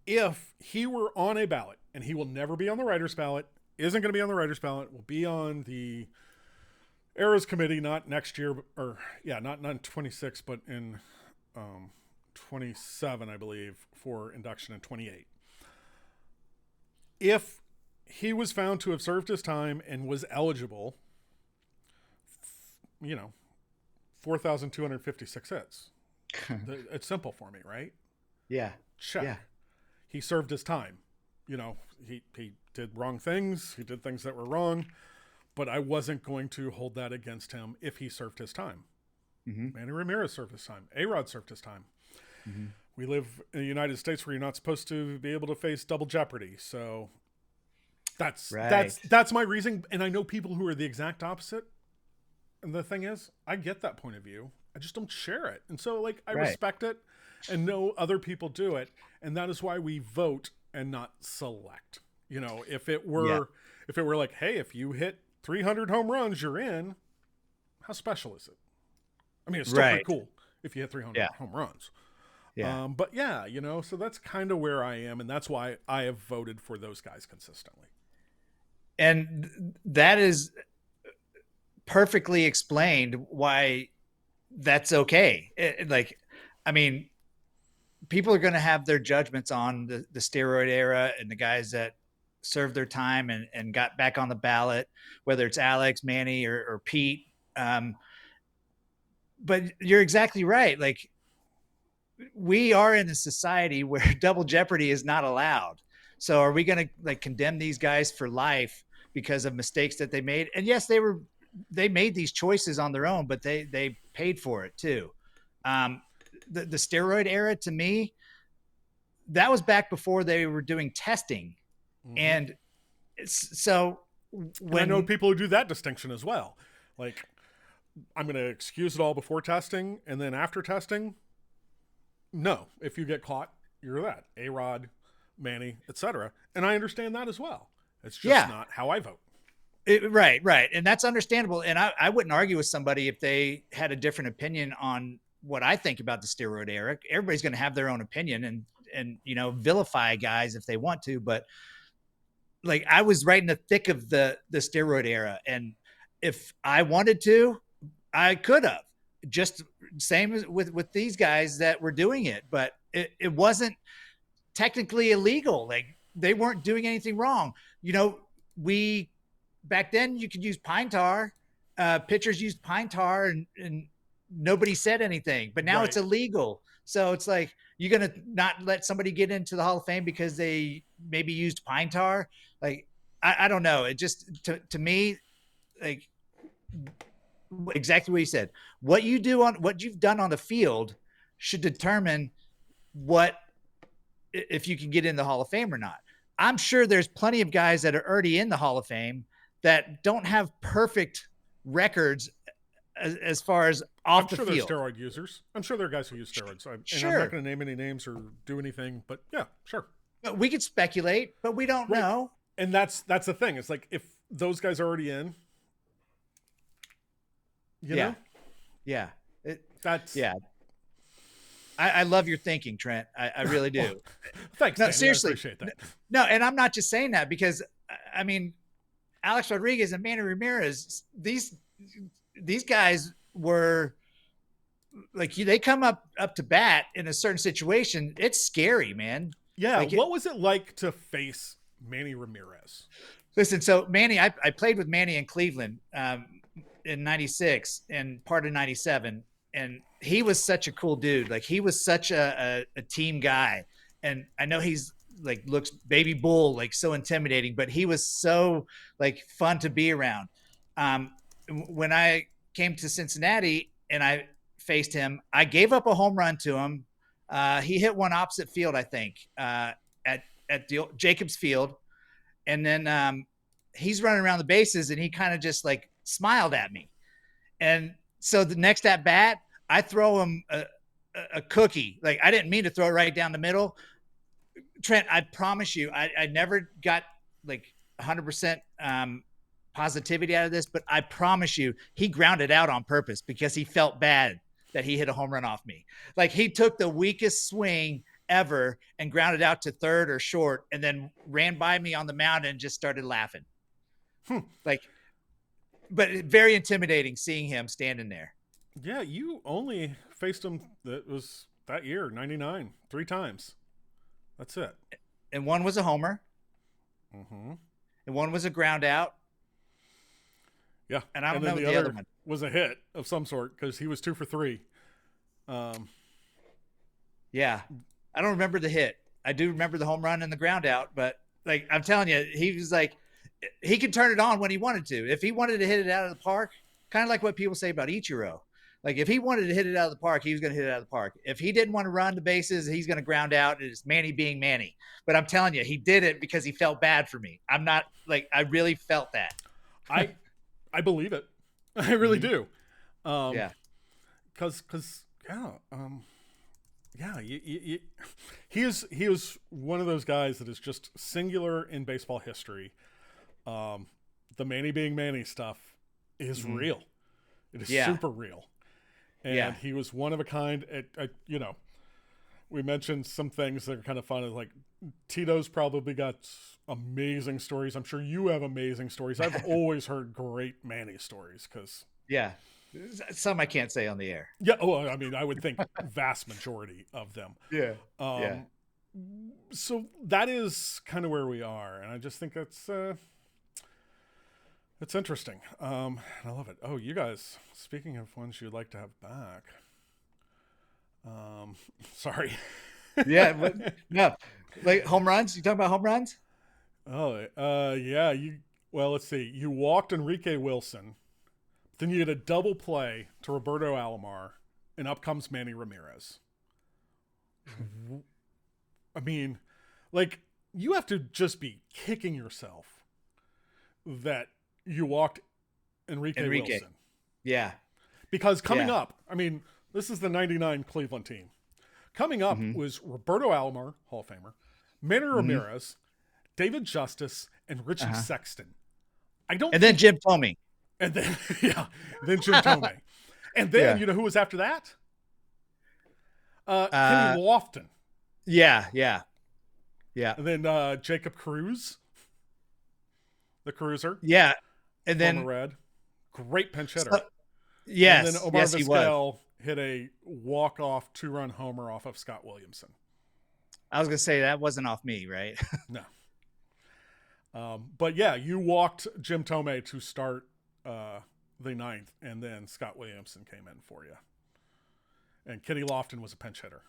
if he were on a ballot, and he will never be on the writer's ballot, isn't going to be on the writer's ballot, will be on the Eras Committee, not next year, not in 26, but in 27, I believe, for induction in 28. If he was found to have served his time and was eligible, 4,256 hits. It's simple for me, right? Yeah. Check. Yeah. He served his time. He did wrong things. He did things that were wrong, but I wasn't going to hold that against him if he served his time. Mm-hmm. Manny Ramirez served his time. A-Rod served his time. Mm-hmm. We live in the United States where you're not supposed to be able to face double jeopardy. So that's my reason. And I know people who are the exact opposite. And the thing is, I get that point of view. I just don't share it. And so I respect it and know other people do it. And that is why we vote and not select. If it were like, hey, if you hit 300 home runs, you're in. How special is it? I mean, it's still pretty cool if you hit 300 home runs. Yeah. But yeah, so that's kind of where I am. And that's why I have voted for those guys consistently. And that is perfectly explained why that's okay. People are going to have their judgments on the steroid era and the guys that served their time and got back on the ballot, whether it's Alex, Manny, or Pete. But you're exactly right. We are in a society where double jeopardy is not allowed. So are we going to condemn these guys for life because of mistakes that they made? And yes, they made these choices on their own, but they paid for it too. The steroid era, to me, that was back before they were doing testing. Mm-hmm. And so I know people who do that distinction as well. I'm going to excuse it all before testing, and then after testing, no. If you get caught, you're that. A-Rod, Manny, etc. And I understand that as well. It's just not how I vote. Right. And that's understandable. And I wouldn't argue with somebody if they had a different opinion on what I think about the steroid era. Everybody's going to have their own opinion and vilify guys if they want to. But I was right in the thick of the steroid era. And if I wanted to, I could have. Just same as with these guys that were doing it. But it wasn't technically illegal. They weren't doing anything wrong. Back then you could use pine tar. Pitchers used pine tar and nobody said anything, but now it's illegal. So it's you're going to not let somebody get into the Hall of Fame because they maybe used pine tar. I don't know. It just, to me, exactly what you said, what you've done on the field should determine if you can get in the Hall of Fame or not. I'm sure there's plenty of guys that are already in the Hall of Fame that don't have perfect records as far as off the field. I'm sure there's steroid users. I'm sure there are guys who use steroids. And I'm not going to name any names or do anything, but yeah, sure. We could speculate, but we don't know. And that's the thing. It's if those guys are already in, you know? Yeah. I I love your thinking, Trent. I really do. Well, thanks. No, Danny, seriously. I appreciate that. No, and I'm not just saying that because, Alex Rodriguez and Manny Ramirez, these guys were they come up to bat in a certain situation. It's scary, man. Yeah. What was it like to face Manny Ramirez? Listen, so Manny, I played with Manny in Cleveland in 96 and part of 97. And he was such a cool dude. He was such a team guy. And I know he's looks baby bull, so intimidating, but he was so fun to be around. When I came to Cincinnati and I faced him, I gave up a home run to him. He hit one opposite field, I think, at the Jacobs Field. And then he's running around the bases and he kind of just smiled at me. And so the next at bat, I throw him a cookie. I didn't mean to throw it right down the middle. Trent, I promise you, I never got 100% positivity out of this, but I promise you, he grounded out on purpose because he felt bad that he hit a home run off me. He took the weakest swing ever and grounded out to third or short and then ran by me on the mound and just started laughing. But very intimidating seeing him standing there. Yeah, you only faced him. That was that year, 99, 3 times. That's it. And one was a homer. Mm-hmm. And one was a ground out. Yeah. And I don't then know the other one. Was a hit of some sort because he was 2 for 3. Yeah. I don't remember the hit. I do remember the home run and the ground out, but like I'm telling you, he was like, he could turn it on when he wanted to. If he wanted to hit it out of the park, kind of like what people say about Ichiro. Like if he wanted to hit it out of the park, he was going to hit it out of the park. If he didn't want to run the bases, he's going to ground out. It's Manny being Manny. But I'm telling you, he did it because he felt bad for me. I'm not like, I really felt that. I believe it. I really do. Yeah. Cause yeah, he is one of those guys that is just singular in baseball history. The Manny being Manny stuff is real. It is super real. And he was one of a kind. You know, we mentioned some things that are kind of fun. Like Tito's probably got amazing stories. I'm sure you have amazing stories. I've always heard great Manny stories because some I can't say on the air. Yeah. Oh, I mean, I would think vast majority of them. Yeah. So that is kind of where we are, and I just think that's interesting. I love it. Oh, you guys, speaking of ones you'd like to have back. Sorry. Yeah. But, no. Like home runs? You talking about home runs? Oh, yeah. Well, let's see. You walked Enrique Wilson. Then you get a double play to Roberto Alomar, and up comes Manny Ramirez. I mean, like, you have to just be kicking yourself that you walked Enrique Wilson. Yeah. Because coming up, I mean, this is the 99 Cleveland team. Coming up was Roberto Alomar, Hall of Famer, Manny Ramirez, David Justice, and Richie Sexton. Then Jim Thome. And then, then Jim Thome. And then, you know who was after that? Kenny Lofton. Yeah. And then Jacob Cruz, the cruiser. Yeah. And then Red. Great pinch hitter. Yes. And then Omar Vizquel hit a walk-off 2-run homer off of Scott Williamson. I was going to say that wasn't off me, right? No. But yeah, you walked Jim Thome to start the ninth, and then Scott Williamson came in for you. And Kenny Lofton was a pinch hitter.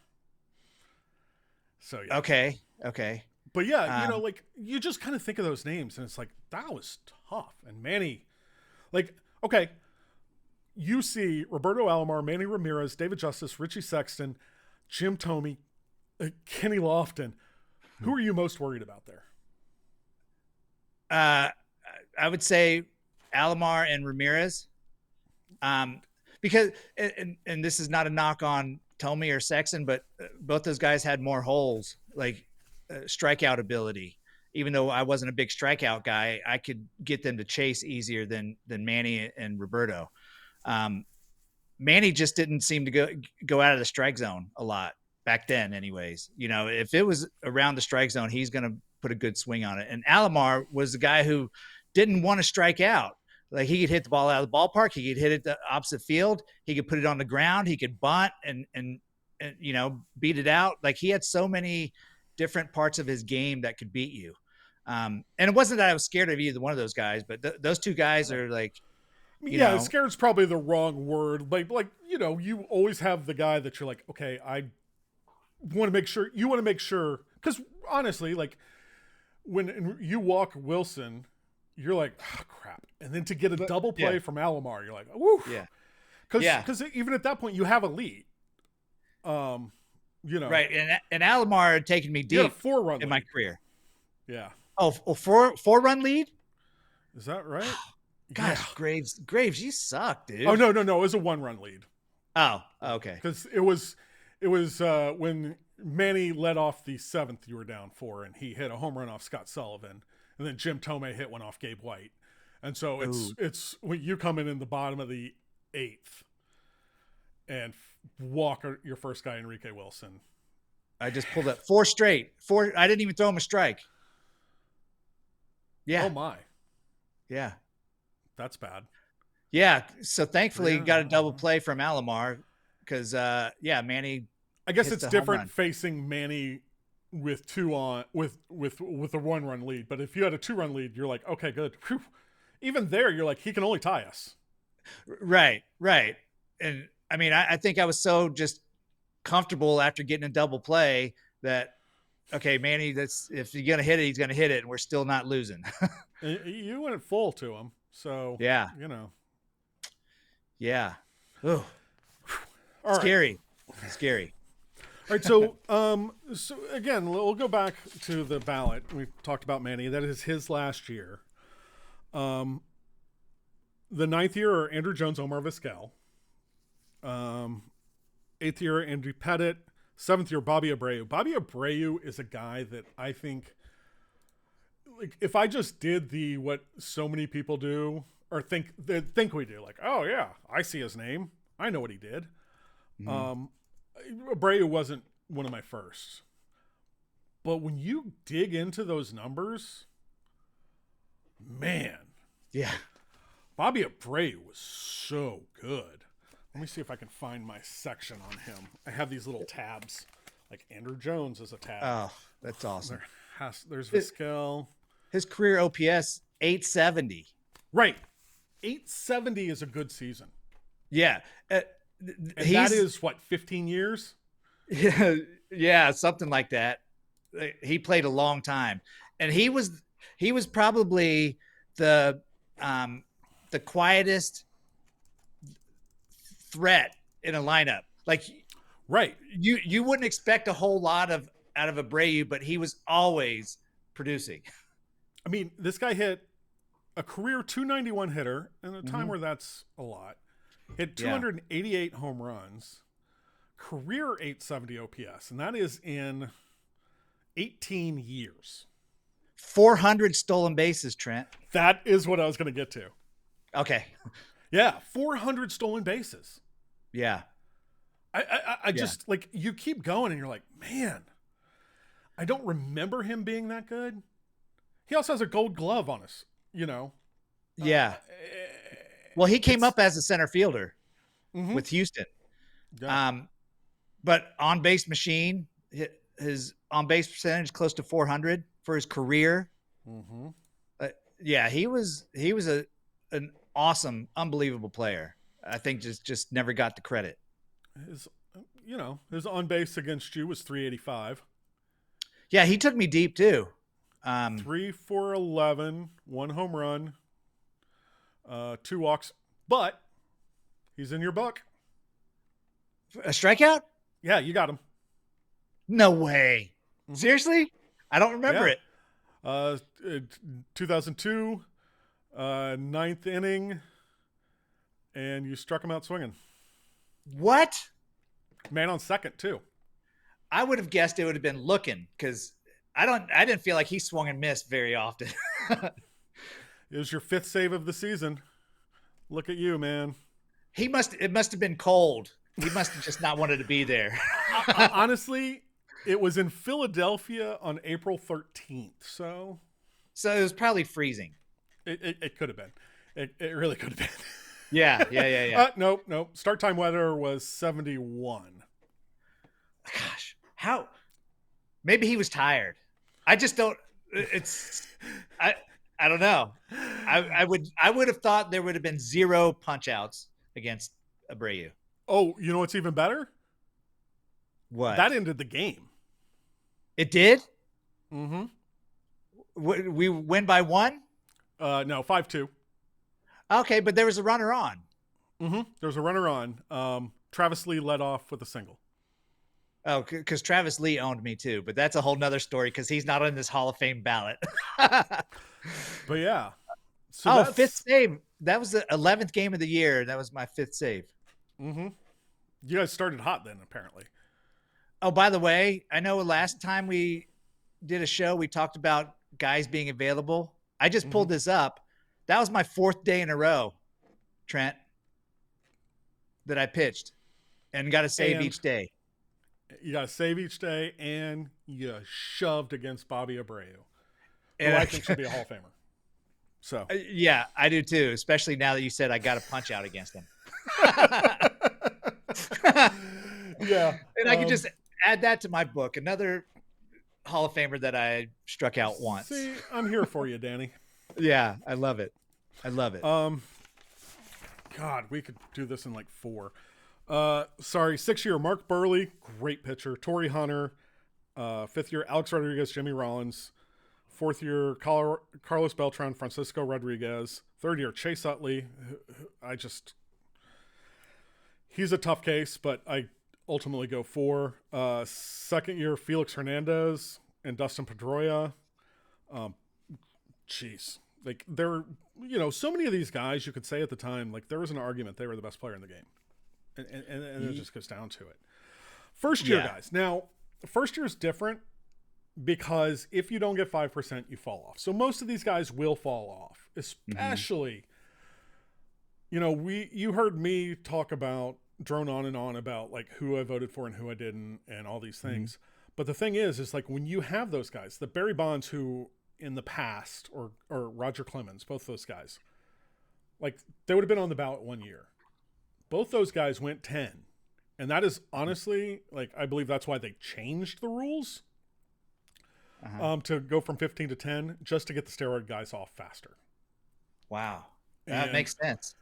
So yeah. Okay. But yeah, you know, like you just kind of think of those names, and it's like that was tough. And Manny, like, okay, you see Roberto Alomar, Manny Ramirez, David Justice, Richie Sexton, Jim Thome, Kenny Lofton. Who are you most worried about there? I would say Alomar and Ramirez, because and this is not a knock on Thome or Sexton, but both those guys had more holes, like strikeout ability. Even though I wasn't a big strikeout guy, I could get them to chase easier than Manny and Roberto. Manny just didn't seem to go out of the strike zone a lot back then, anyways. You know, if it was around the strike zone, he's going to put a good swing on it. And Alomar was the guy who didn't want to strike out. Like he could hit the ball out of the ballpark. He could hit it the opposite field. He could put it on the ground. He could bunt and you know, beat it out. Like he had so many different parts of his game that could beat you. And it wasn't that I was scared of either one of those guys, but those two guys are like, you know, scared's probably the wrong word. Like, you know, you always have the guy that you're like, okay, I want to make sure. You want to make sure, because honestly, like when you walk Wilson, you're like, oh, crap. And then to get a double play from Alomar, you're like, woo. Yeah. Because even at that point, you have a lead. You know. Right. And Alomar had taken me deep 4-run in my career. Yeah. Oh, 4-run lead? Is that right? Gosh, Graves, you suck, dude. Oh, no. It was a 1-run lead. Oh, okay. Because it was when Manny led off the 7th, you were down 4, and he hit a home run off Scott Sullivan, and then Jim Thome hit one off Gabe White, and so it's when you come in the bottom of the 8th and walk your first guy, Enrique Wilson. I just pulled up 4 straight. 4. I didn't even throw him a strike. Yeah. Oh my. Yeah. That's bad. Yeah. So thankfully got a double play from Alomar. because Manny. I guess hits it's the home different run. facing Manny with two on with a 1-run lead. But if you had a 2-run lead, you're like, okay, good. Whew. Even there, you're like, he can only tie us. Right. And I mean, I think I was so just comfortable after getting a double play that, okay, Manny, if he's going to hit it, he's going to hit it. And we're still not losing. You went full to him. So, Yeah. Yeah. Ooh. All Scary. right. Scary. All right. So, so again, we'll go back to the ballot. We talked about Manny. That is his last year. The 9th year are Andrew Jones, Omar Vizquel. 8th year, Andrew Pettit. 7th year, Bobby Abreu. Bobby Abreu is a guy that I think, like, if I just did what so many people do or think we do, like, oh yeah, I see his name, I know what he did. Abreu wasn't one of my first, but when you dig into those numbers, man, yeah, Bobby Abreu was so good. Let me see if I can find my section on him. I have these little tabs. Like Andrew Jones is a tab. Oh, that's awesome. There's Vizquel. His career OPS 870. Right, 870 is a good season. Yeah, and that is what, 15 years. Yeah, something like that. He played a long time, and he was probably the quietest threat in a lineup. Like, right, you wouldn't expect a whole lot out of Abreu, but he was always producing. I mean, this guy hit a career 291 hitter in a time where that's a lot. Hit 288 home runs, career 870 OPS, and that is in 18 years. 400 stolen bases, Trent. That is what I was going to get to. Okay. Yeah, 400 stolen bases. Yeah. I just, like, you keep going and you're like, man, I don't remember him being that good. He also has a Gold Glove on us, Yeah. Well, he came up as a center fielder with Houston. Yeah. But on base machine, his on base percentage close to 400 for his career. Yeah, he was an awesome, unbelievable player. I think just never got the credit. His on base against you was 385. Yeah, he took me deep too. 3 for 11, 1 home run, 2 walks, but he's in your book. A strikeout? Yeah, you got him. No way. Seriously? I don't remember it. 2002, 9th inning, and you struck him out swinging. What? Man on second too. I would have guessed it would have been looking, because I didn't feel like he swung and missed very often. It was your 5th save of the season. Look at you, man. It must have been cold. He must have just not wanted to be there. Honestly, it was in Philadelphia on April 13th. So it was probably freezing. It could have been. It really could have been. Yeah. Nope. Start time weather was 71. Gosh, how? Maybe he was tired. I just don't. I don't know. I would have thought there would have been 0 punch outs against Abreu. Oh, you know what's even better? What? That ended the game. It did? Mm-hmm. We win by 1? No, 5-2. Okay, but there was a runner on. Mm-hmm. There was a runner on. Travis Lee led off with a single. Oh, because Travis Lee owned me too, but that's a whole nother story because he's not on this Hall of Fame ballot. But yeah. So 5th save. That was the 11th game of the year. That was my 5th save. Mm-hmm. You guys started hot then, apparently. Oh, by the way, I know last time we did a show, we talked about guys being available. I just pulled this up. That was my 4th day in a row, Trent, that I pitched and got a save each day. You got to save each day, and you shoved against Bobby Abreu, who And I think should be a Hall of Famer. So yeah, I do too, especially now that you said I got a punch out against him. Yeah. And I could just add that to my book. Another Hall of Famer that I struck out once. See, I'm here for you, Danny. Yeah, I love it. I love it. God, we could do this in like 4. Sorry, 6-year Mark Burley, great pitcher. Torrey Hunter, 5th year Alex Rodriguez, Jimmy Rollins. 4th year Carlos Beltran, Francisco Rodriguez. 3rd year Chase Utley. He's a tough case, but I ultimately go 4. 2nd year Felix Hernandez and Dustin Pedroia. Jeez. Like, there, so many of these guys, you could say at the time, like, there was an argument they were the best player in the game. And it just goes down to it. First year guys. Now, first year is different because if you don't get 5%, you fall off. So most of these guys will fall off, especially, you heard me talk about, drone on and on about like who I voted for and who I didn't and all these things. But the thing is like when you have those guys, the Barry Bonds who in the past or Roger Clemens, both those guys, like they would have been on the ballot 1 year. Both those guys went 10. And that is honestly, like, I believe that's why they changed the rules to go from 15 to 10, just to get the steroid guys off faster. Wow. That makes sense.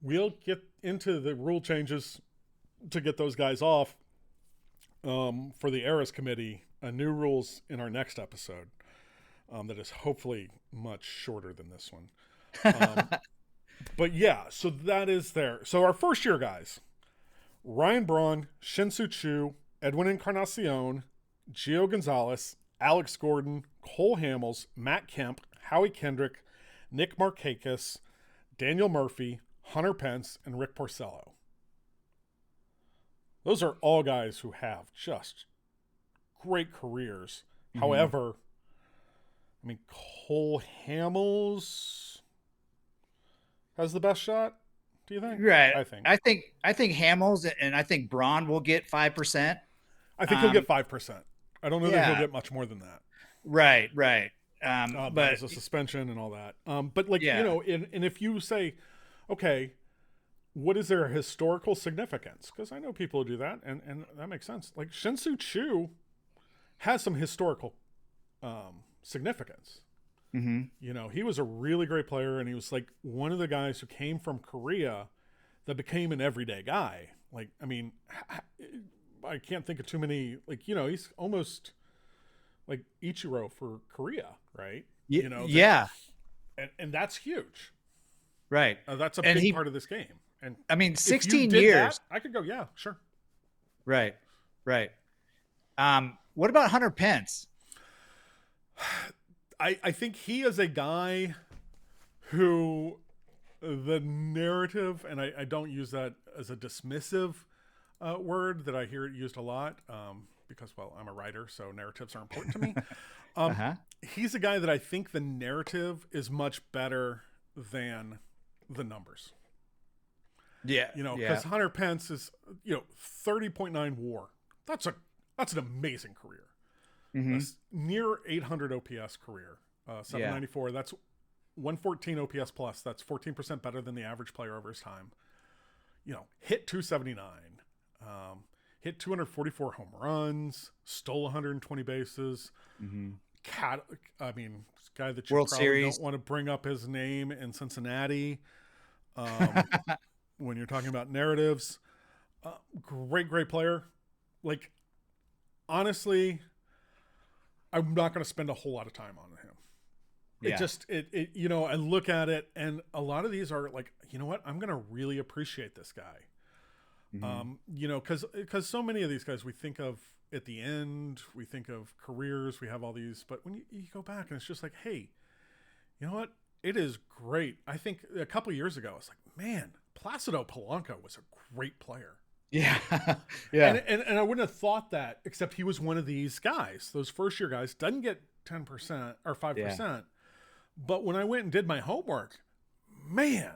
We'll get into the rule changes to get those guys off for the Eras Committee, new rules in our next episode that is hopefully much shorter than this one. But yeah, so that is there. So our first year guys, Ryan Braun, Shin-Soo Choo, Edwin Encarnacion, Gio Gonzalez, Alex Gordon, Cole Hamels, Matt Kemp, Howie Kendrick, Nick Markakis, Daniel Murphy, Hunter Pence, and Rick Porcello. Those are all guys who have just great careers. However, I mean, Cole Hamels has the best shot. Do you think? Right. I think Hamels and I think Braun will get 5%. I think he'll get 5%. I don't know that he'll get much more than that. Right. But there's a suspension and all that. But like, and if you say, okay, what is their historical significance? Because I know people who do that, and that makes sense. Like Shin-Soo Choo has some historical significance. He was a really great player, and he was like one of the guys who came from Korea that became an everyday guy. Like, I mean, I can't think of too many, like, he's almost like Ichiro for Korea, right? And that's huge. Right. That's a big part of this game. And I mean, 16 years. I could go, yeah, sure. Right. What about Hunter Pence? I think he is a guy who the narrative, and I don't use that as a dismissive word that I hear it used a lot because, well, I'm a writer, so narratives are important to me. He's a guy that I think the narrative is much better than the numbers. Yeah. Because Hunter Pence is, 30.9 WAR. That's an amazing career. That's near 800 OPS career. 794. That's 114 OPS plus. That's 14% better than the average player over his time. Hit 279. Hit 244 home runs. Stole 120 bases. Guy that you World probably Series. don't want to bring up his name in Cincinnati. When you're talking about narratives, great player. Like, honestly, I'm not going to spend a whole lot of time on him. I look at it, and a lot of these are like, you know what? I'm going to really appreciate this guy. Because so many of these guys we think of at the end, we think of careers, we have all these, but when you go back and it's just like, hey, you know what? It is great. I think a couple of years ago, I was like, man, Placido Polanco was a great player. Yeah. And I wouldn't have thought that, except he was one of these guys, those first year guys, doesn't get 10% or 5%. Yeah. But when I went and did my homework, man,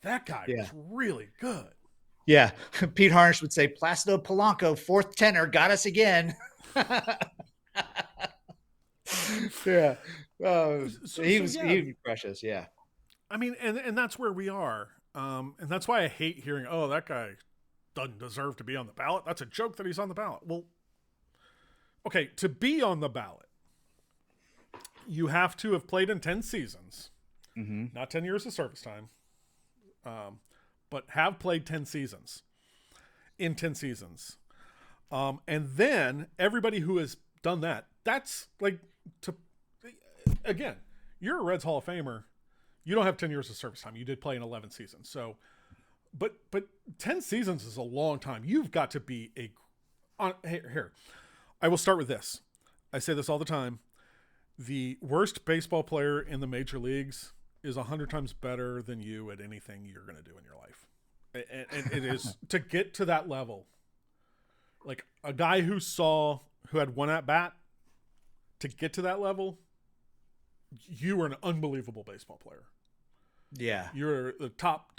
that guy was really good. Yeah. Pete Harnish would say Placido Polanco, fourth tenor, got us again. Yeah. He was precious. Yeah. I mean, and that's where we are. And that's why I hate hearing, oh, that guy doesn't deserve to be on the ballot. That's a joke that he's on the ballot. Well, okay, to be on the ballot, you have to have played in 10 seasons, not 10 years of service time, but have played 10 seasons in 10 seasons. And then everybody who has done that, that's like, again, you're a Reds Hall of Famer. You don't have 10 years of service time. You did play in 11 seasons. So, but 10 seasons is a long time. You've got to be here. I will start with this. I say this all the time. The worst baseball player in the major leagues is 100 times better than you at anything you're going to do in your life. And it is to get to that level. Like a guy who had one at bat, to get to that level, you are an unbelievable baseball player. Yeah. You're the top.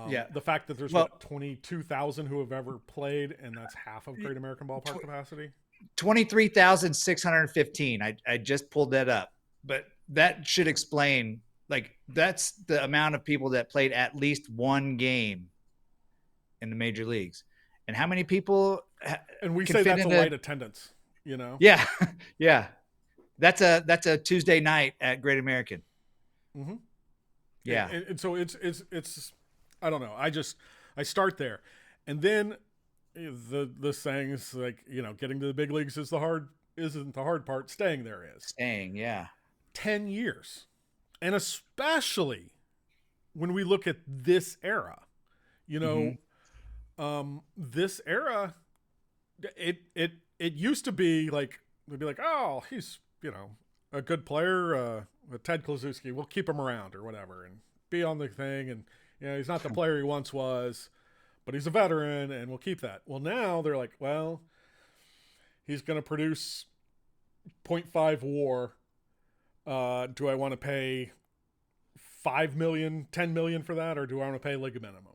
Yeah. The fact that there's 22,000 who have ever played, and that's half of Great American Ballpark capacity. 23,615. I just pulled that up, but that should explain, like, that's the amount of people that played at least one game in the major leagues. And how many people? And we say that's a light attendance, you know? Yeah. Yeah. That's a Tuesday night at Great American. Mm-hmm. Yeah. And so it's I don't know. I start there, and then the sayings like, you know, getting to the big leagues isn't the hard part. Staying there is. Yeah. 10 years, and especially when we look at this era, you know, this era, it used to be like they'd be like, oh, he's, you know, a good player, Ted Kluszewski, we'll keep him around or whatever, and be on the thing, and you know, he's not the player he once was, but he's a veteran, and we'll keep that. Well, now they're like, well, he's going to produce 0.5 WAR. Do I want to pay $5 million, $10 million for that, or do I want to pay league minimum?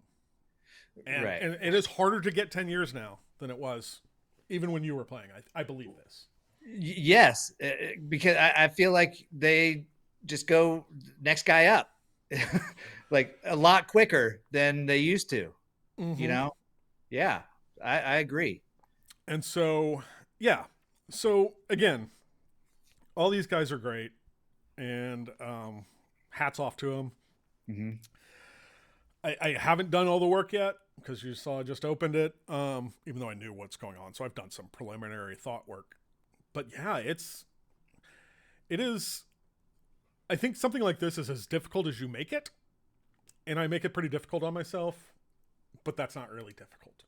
And, right. And it is harder to get 10 years now than it was even when you were playing. I believe this. Yes, because I feel like they just go next guy up like a lot quicker than they used to, you know? Yeah, I agree. And so, yeah. So again, all these guys are great, and hats off to them. I haven't done all the work yet because you saw I just opened it, even though I knew what's going on. So I've done some preliminary thought work. But yeah, it is. I think something like this is as difficult as you make it, and I make it pretty difficult on myself, but that's not really difficult.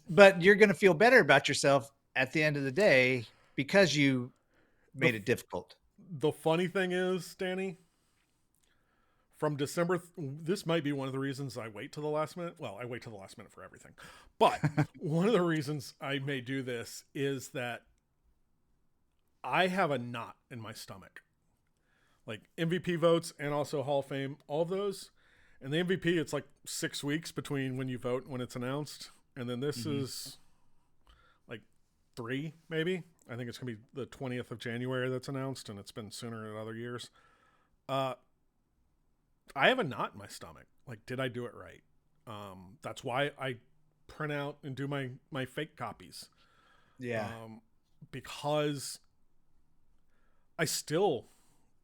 But you're going to feel better about yourself at the end of the day because you made it difficult. The funny thing is, Danny, from December, this might be one of the reasons I wait till the last minute. Well, I wait till the last minute for everything, but one of the reasons I may do this is that I have a knot in my stomach, like MVP votes and also Hall of Fame, all of those. And the MVP, it's like 6 weeks between when you vote and when it's announced. And then this is like 3, maybe. I think it's going to be the 20th of January that's announced, and it's been sooner in other years. I have a knot in my stomach. Like, did I do it right? That's why I print out and do my fake copies. Yeah. Because I still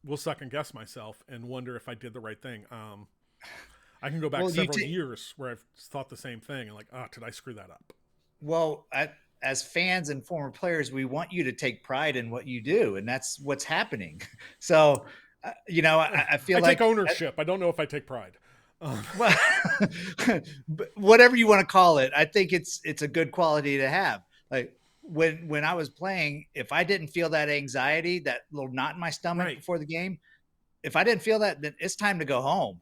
will second guess myself and wonder if I did the right thing. I can go back several years where I've thought the same thing and like, did I screw that up? Well, as fans and former players, we want you to take pride in what you do, and that's what's happening. So, you know, I feel like I take ownership. I don't know if I take pride. Well, whatever you want to call it, I think it's a good quality to have. Like when I was playing, if I didn't feel that anxiety, that little knot in my stomach before the game, if I didn't feel that, then it's time to go home.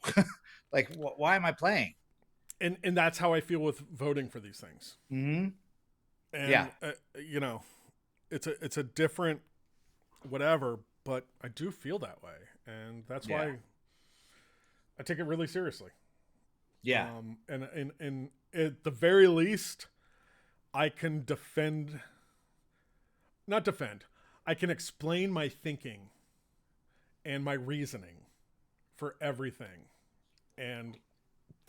Like, why am I playing? And that's how I feel with voting for these things. And you know, it's a different whatever, but I do feel that way, and that's why I take it really seriously. Yeah. And at the very least, I can I can explain my thinking and my reasoning for everything. And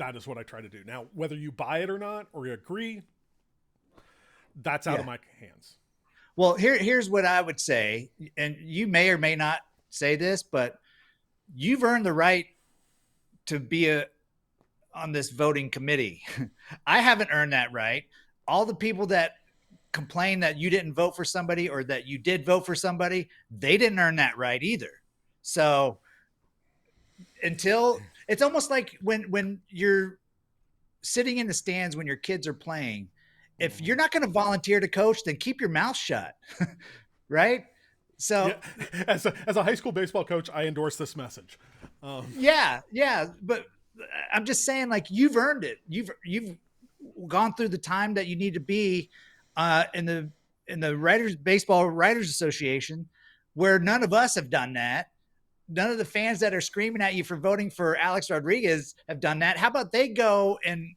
that is what I try to do. Now, whether you buy it or not, or you agree, that's out of my hands. Well, here's what I would say, and you may or may not say this, but you've earned the right to be on this voting committee. I haven't earned that right. All the people that complain that you didn't vote for somebody or that you did vote for somebody, they didn't earn that right either. So until it's almost like when you're sitting in the stands when your kids are playing, if you're not going to volunteer to coach, then keep your mouth shut. Right. So as a high school baseball coach, I endorse this message. Yeah. But I'm just saying, like, you've earned it. You've gone through the time that you need to be in the Baseball Writers Association, where none of us have done that. None of the fans that are screaming at you for voting for Alex Rodriguez have done that. How about they go and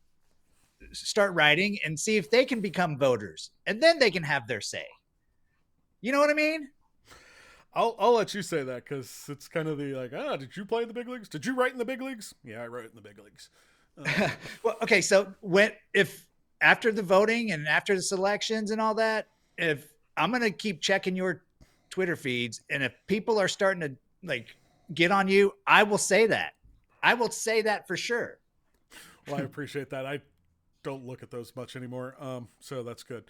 start writing and see if they can become voters, and then they can have their say. You know what I mean? I'll let you say that, because it's kind of the like, did you play in the big leagues? Did you write in the big leagues? Yeah, I wrote in the big leagues. Well, okay. So if after the voting and after the selections and all that, if I'm going to keep checking your Twitter feeds, and if people are starting to like get on you, I will say that. I will say that for sure. Well, I appreciate that. I don't look at those much anymore. So that's good.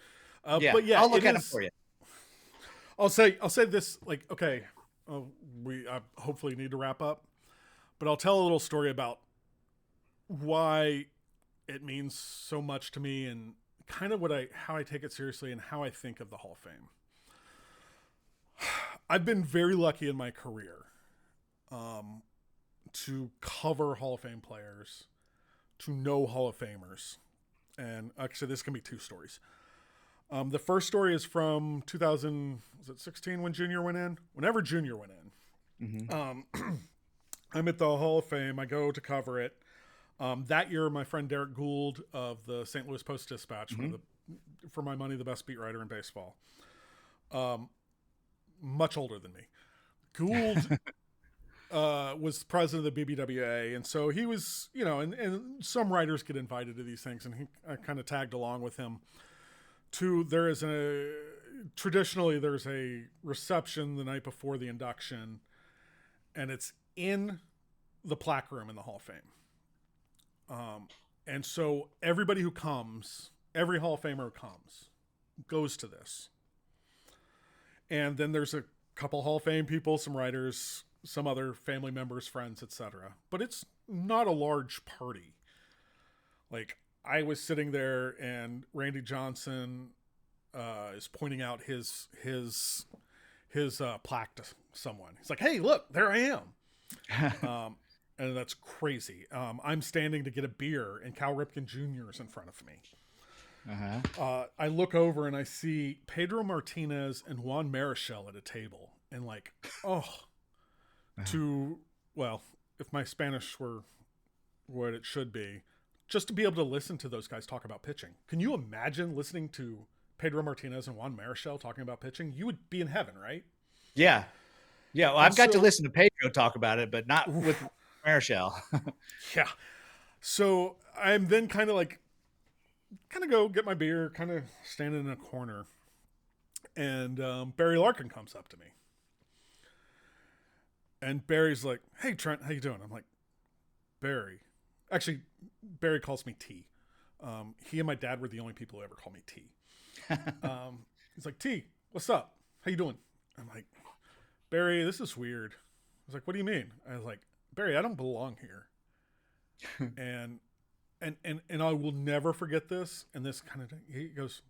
Yeah, but yeah, I'll look at them for you. I'll say this, like, okay, we hopefully need to wrap up, but I'll tell a little story about why it means so much to me, and kind of how I take it seriously and how I think of the Hall of Fame. I've been very lucky in my career to cover Hall of Fame players, to know Hall of Famers. And actually, this can be two stories. The first story is from 2016 when Junior went in. Whenever Junior went in, I'm at the Hall of Fame. I go to cover it. That year, my friend Derek Gould of the St. Louis Post-Dispatch, for my money, the best beat writer in baseball, much older than me. Gould was president of the BBWA, and so he was, and some writers get invited to these things, and I kind of tagged along with him. Traditionally there's a reception the night before the induction, and it's in the plaque room in the Hall of Fame. And so everybody who comes, every Hall of Famer who comes, goes to this. And then there's a couple Hall of Fame people, some writers, some other family members, friends, etc. But it's not a large party. Like, I was sitting there, and Randy Johnson is pointing out his plaque to someone. He's like, "Hey, look, there I am." And that's crazy. I'm standing to get a beer, and Cal Ripken Jr. is in front of me. I look over and I see Pedro Martinez and Juan Marichal at a table, and like, if my Spanish were what it should be, just to be able to listen to those guys talk about pitching. Can you imagine listening to Pedro Martinez and Juan Marichal talking about pitching? You would be in heaven, right? Yeah. Well, I've got to listen to Pedro talk about it, but not with Marichal. Yeah. So I'm then kind of go get my beer, kind of standing in a corner, and Barry Larkin comes up to me. And Barry's like, "Hey, Trent, how you doing?" I'm like, "Barry." Actually, Barry calls me T. He and my dad were the only people who ever call me T. He's like, "T, what's up? How you doing?" I'm like, "Barry, this is weird." I was like, "What do you mean?" I was like, "Barry, I don't belong here." and I will never forget this. And this kind of, he goes,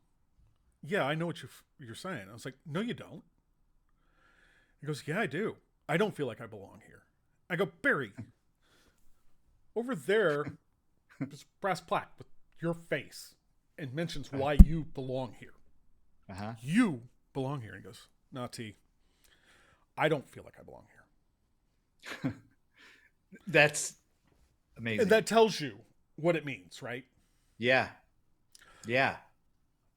"Yeah, I know what you're saying." I was like, "No, you don't." He goes, "Yeah, I do. I don't feel like I belong here." I go, "Barry, over there, this brass plaque with your face, and mentions why you belong here. You belong here." And he goes, "No, T, I don't feel like I belong here." That's amazing. And that tells you what it means, right? Yeah.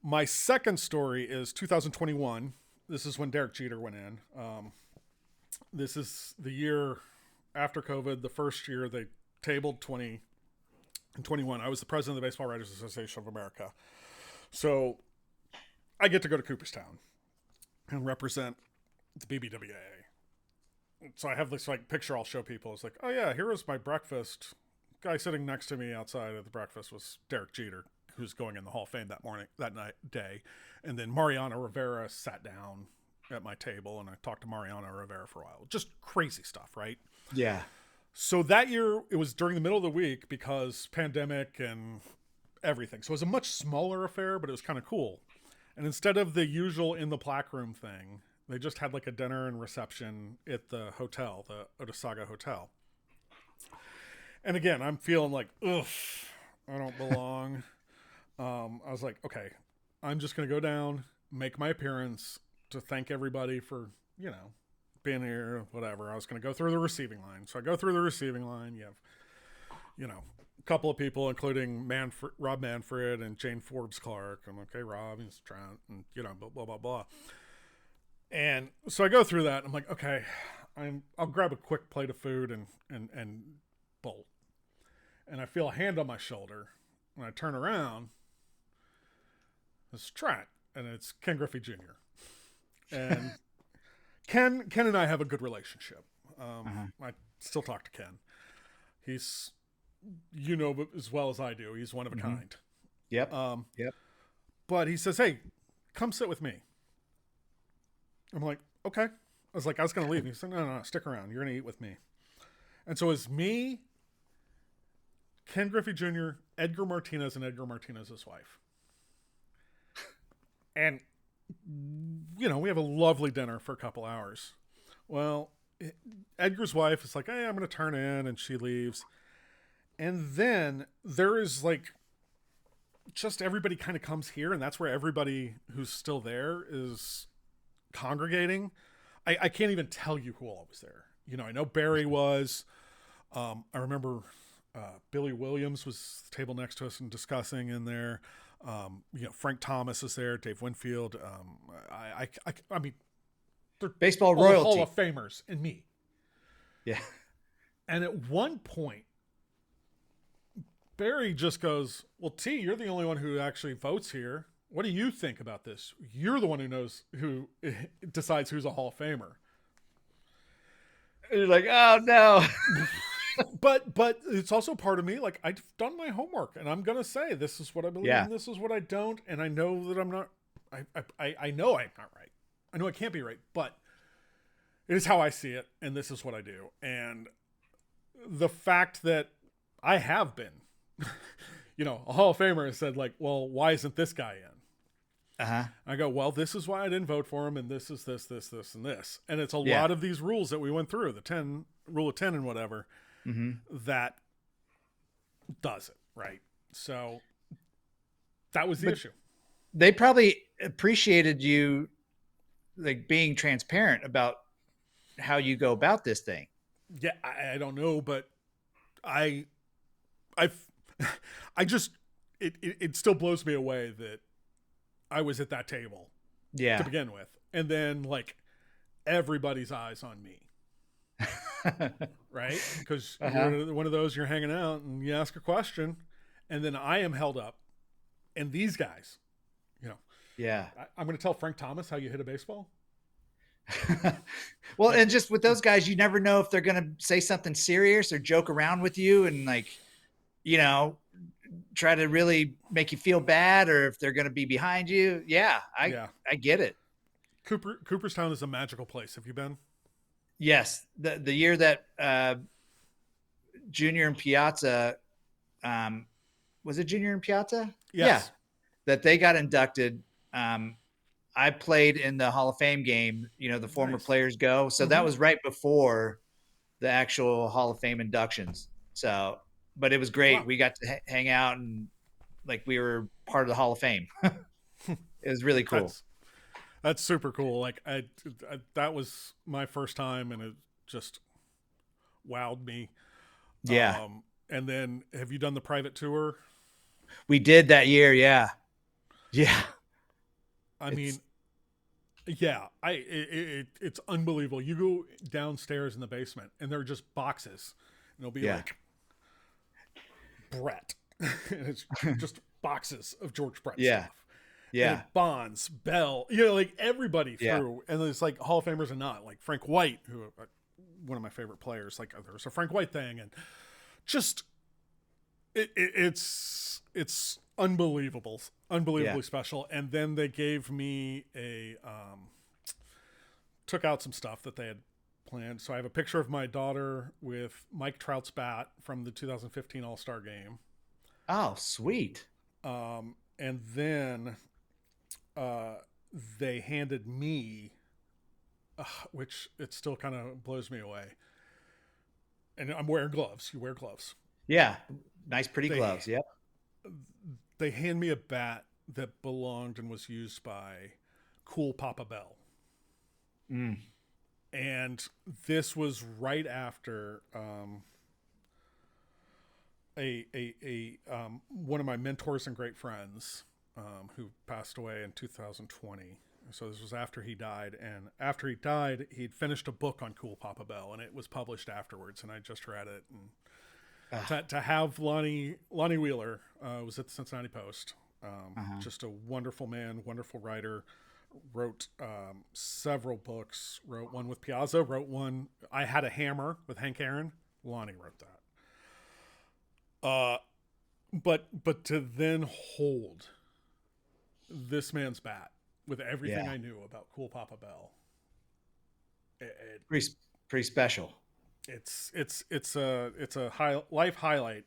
My second story is 2021. This is when Derek Jeter went in. This is the year after COVID, the first year they tabled 20 In 21, I was the president of the Baseball Writers Association of America. So I get to go to Cooperstown and represent the BBWAA. So I have this like picture I'll show people. It's like, oh yeah, here was my breakfast. Guy sitting next to me outside at the breakfast was Derek Jeter, who's going in the Hall of Fame that day. And then Mariano Rivera sat down at my table and I talked to Mariano Rivera for a while. Just crazy stuff, right? Yeah. So that year, it was during the middle of the week because pandemic and everything. So it was a much smaller affair, but it was kind of cool. And instead of the usual in the plaque room thing, they just had like a dinner and reception at the hotel, the Otesaga Hotel. And again, I'm feeling like, ugh, I don't belong. I was like, okay, I'm just going to go down, make my appearance to thank everybody for, being here, whatever. I was going to go through the receiving line. So I go through the receiving line. You have, a couple of people, including Rob Manfred and Jane Forbes Clark. I'm okay, Rob, he's Trent, and, blah, blah, blah, blah. And so I go through that. And I'm like, okay, I'll grab a quick plate of food and bolt. And I feel a hand on my shoulder. When I turn around, it's Trent, and it's Ken Griffey Jr. And Ken and I have a good relationship. I still talk to Ken. He's, as well as I do, he's one of a kind. Yep. Yep. But he says, hey, come sit with me. I'm like, okay. I was like, I was going to leave. And he said, no, stick around. You're going to eat with me. And so it's me, Ken Griffey Jr., Edgar Martinez, and Edgar Martinez's wife. And, we have a lovely dinner for a couple hours. Well, Edgar's wife is like, hey, I'm going to turn in, and she leaves. And then there is like, just everybody kind of comes here, and that's where everybody who's still there is congregating. I can't even tell you who all was there. I know Barry was. I remember Billy Williams was at the table next to us and discussing in there. Frank Thomas is there, Dave Winfield. I mean, they're baseball all royalty, Hall of Famers, and me. Yeah. And at one point, Barry just goes, well, T, you're the only one who actually votes here. What do you think about this? You're the one who decides who's a Hall of Famer. And you're like, oh no. But it's also part of me, like, I've done my homework, and I'm gonna say this is what I believe and this is what I don't, and I know that I'm not. I know I'm not right. I know I can't be right, but it is how I see it, and this is what I do. And the fact that I have been, a Hall of Famer has said, like, well, why isn't this guy in? I go, well, this is why I didn't vote for him, and this is this, and this. And it's a lot of these rules that we went through, the rule of 10 and whatever, that does it, right? So that was the issue. They probably appreciated you, like, being transparent about how you go about this thing. Yeah, I don't know, but I just, it still blows me away that I was at that table to begin with. And then, like, everybody's eyes on me. Right? Because you're one of those, you're hanging out and you ask a question, and then I am held up. And these guys, I'm going to tell Frank Thomas how you hit a baseball. Well, and just with those guys, you never know if they're going to say something serious or joke around with you and, like, try to really make you feel bad, or if they're going to be behind you. I get it. Cooperstown is a magical place. Have you been? Yes. The year that Junior and Piazza, was it Junior and Piazza? Yes. Yeah. That they got inducted. I played in the Hall of Fame game, the former players go. So that was right before the actual Hall of Fame inductions. So, but it was great. Wow. We got to hang out and, like, we were part of the Hall of Fame. It was really cool. That's super cool. Like, I that was my first time, and it just wowed me. Yeah. And then, have you done the private tour? We did that year. Yeah. Yeah. I mean, it's unbelievable. You go downstairs in the basement, and they're just boxes, and it'll be like Brett, and it's just boxes of George Brett Yeah. stuff. Yeah. And like Bonds, Bell, you know, like everybody Yeah. through. And there's like Hall of Famers and not, like Frank White, who one of my favorite players. Like there's a Frank White thing, and just it's unbelievable, unbelievably special. And then they gave me took out some stuff that they had planned. So I have a picture of my daughter with Mike Trout's bat from the 2015 All-Star game. Oh, sweet. And then they handed me, which it still kind of blows me away. And I'm wearing gloves. You wear gloves. Yeah. Nice, pretty gloves. Yep. They hand me a bat that belonged and was used by Cool Papa Bell. And this was right after one of my mentors and great friends who passed away in 2020. So this was after he died, and after he died, he'd finished a book on Cool Papa Bell, and it was published afterwards, and I just read it. And to have Lonnie Wheeler was at the Cincinnati Post, just a wonderful man, wonderful writer. Wrote several books. Wrote one with Piazza. Wrote one. I Had a Hammer with Hank Aaron. Lonnie wrote that. But to then hold this man's bat with everything I knew about Cool Papa Bell, Pretty special. It's a life highlight.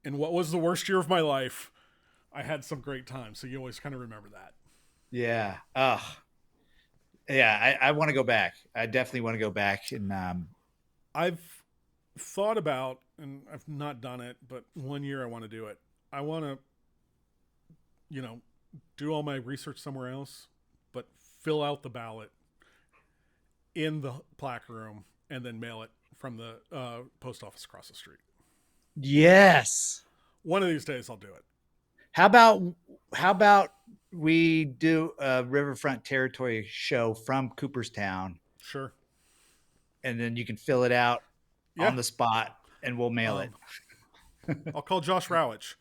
In what was the worst year of my life, I had some great times. So you always kind of remember that. Yeah. Yeah. I want to go back. I definitely want to go back. And I've thought about, and I've not done it, but one year I want to do it. I want to, do all my research somewhere else, but fill out the ballot in the plaque room and then mail it from the post office across the street. yes. One of these days I'll do it. How about we do a Riverfront Territory show from Cooperstown? Sure. And then you can fill it out on the spot, and we'll mail it. I'll call Josh Rowich.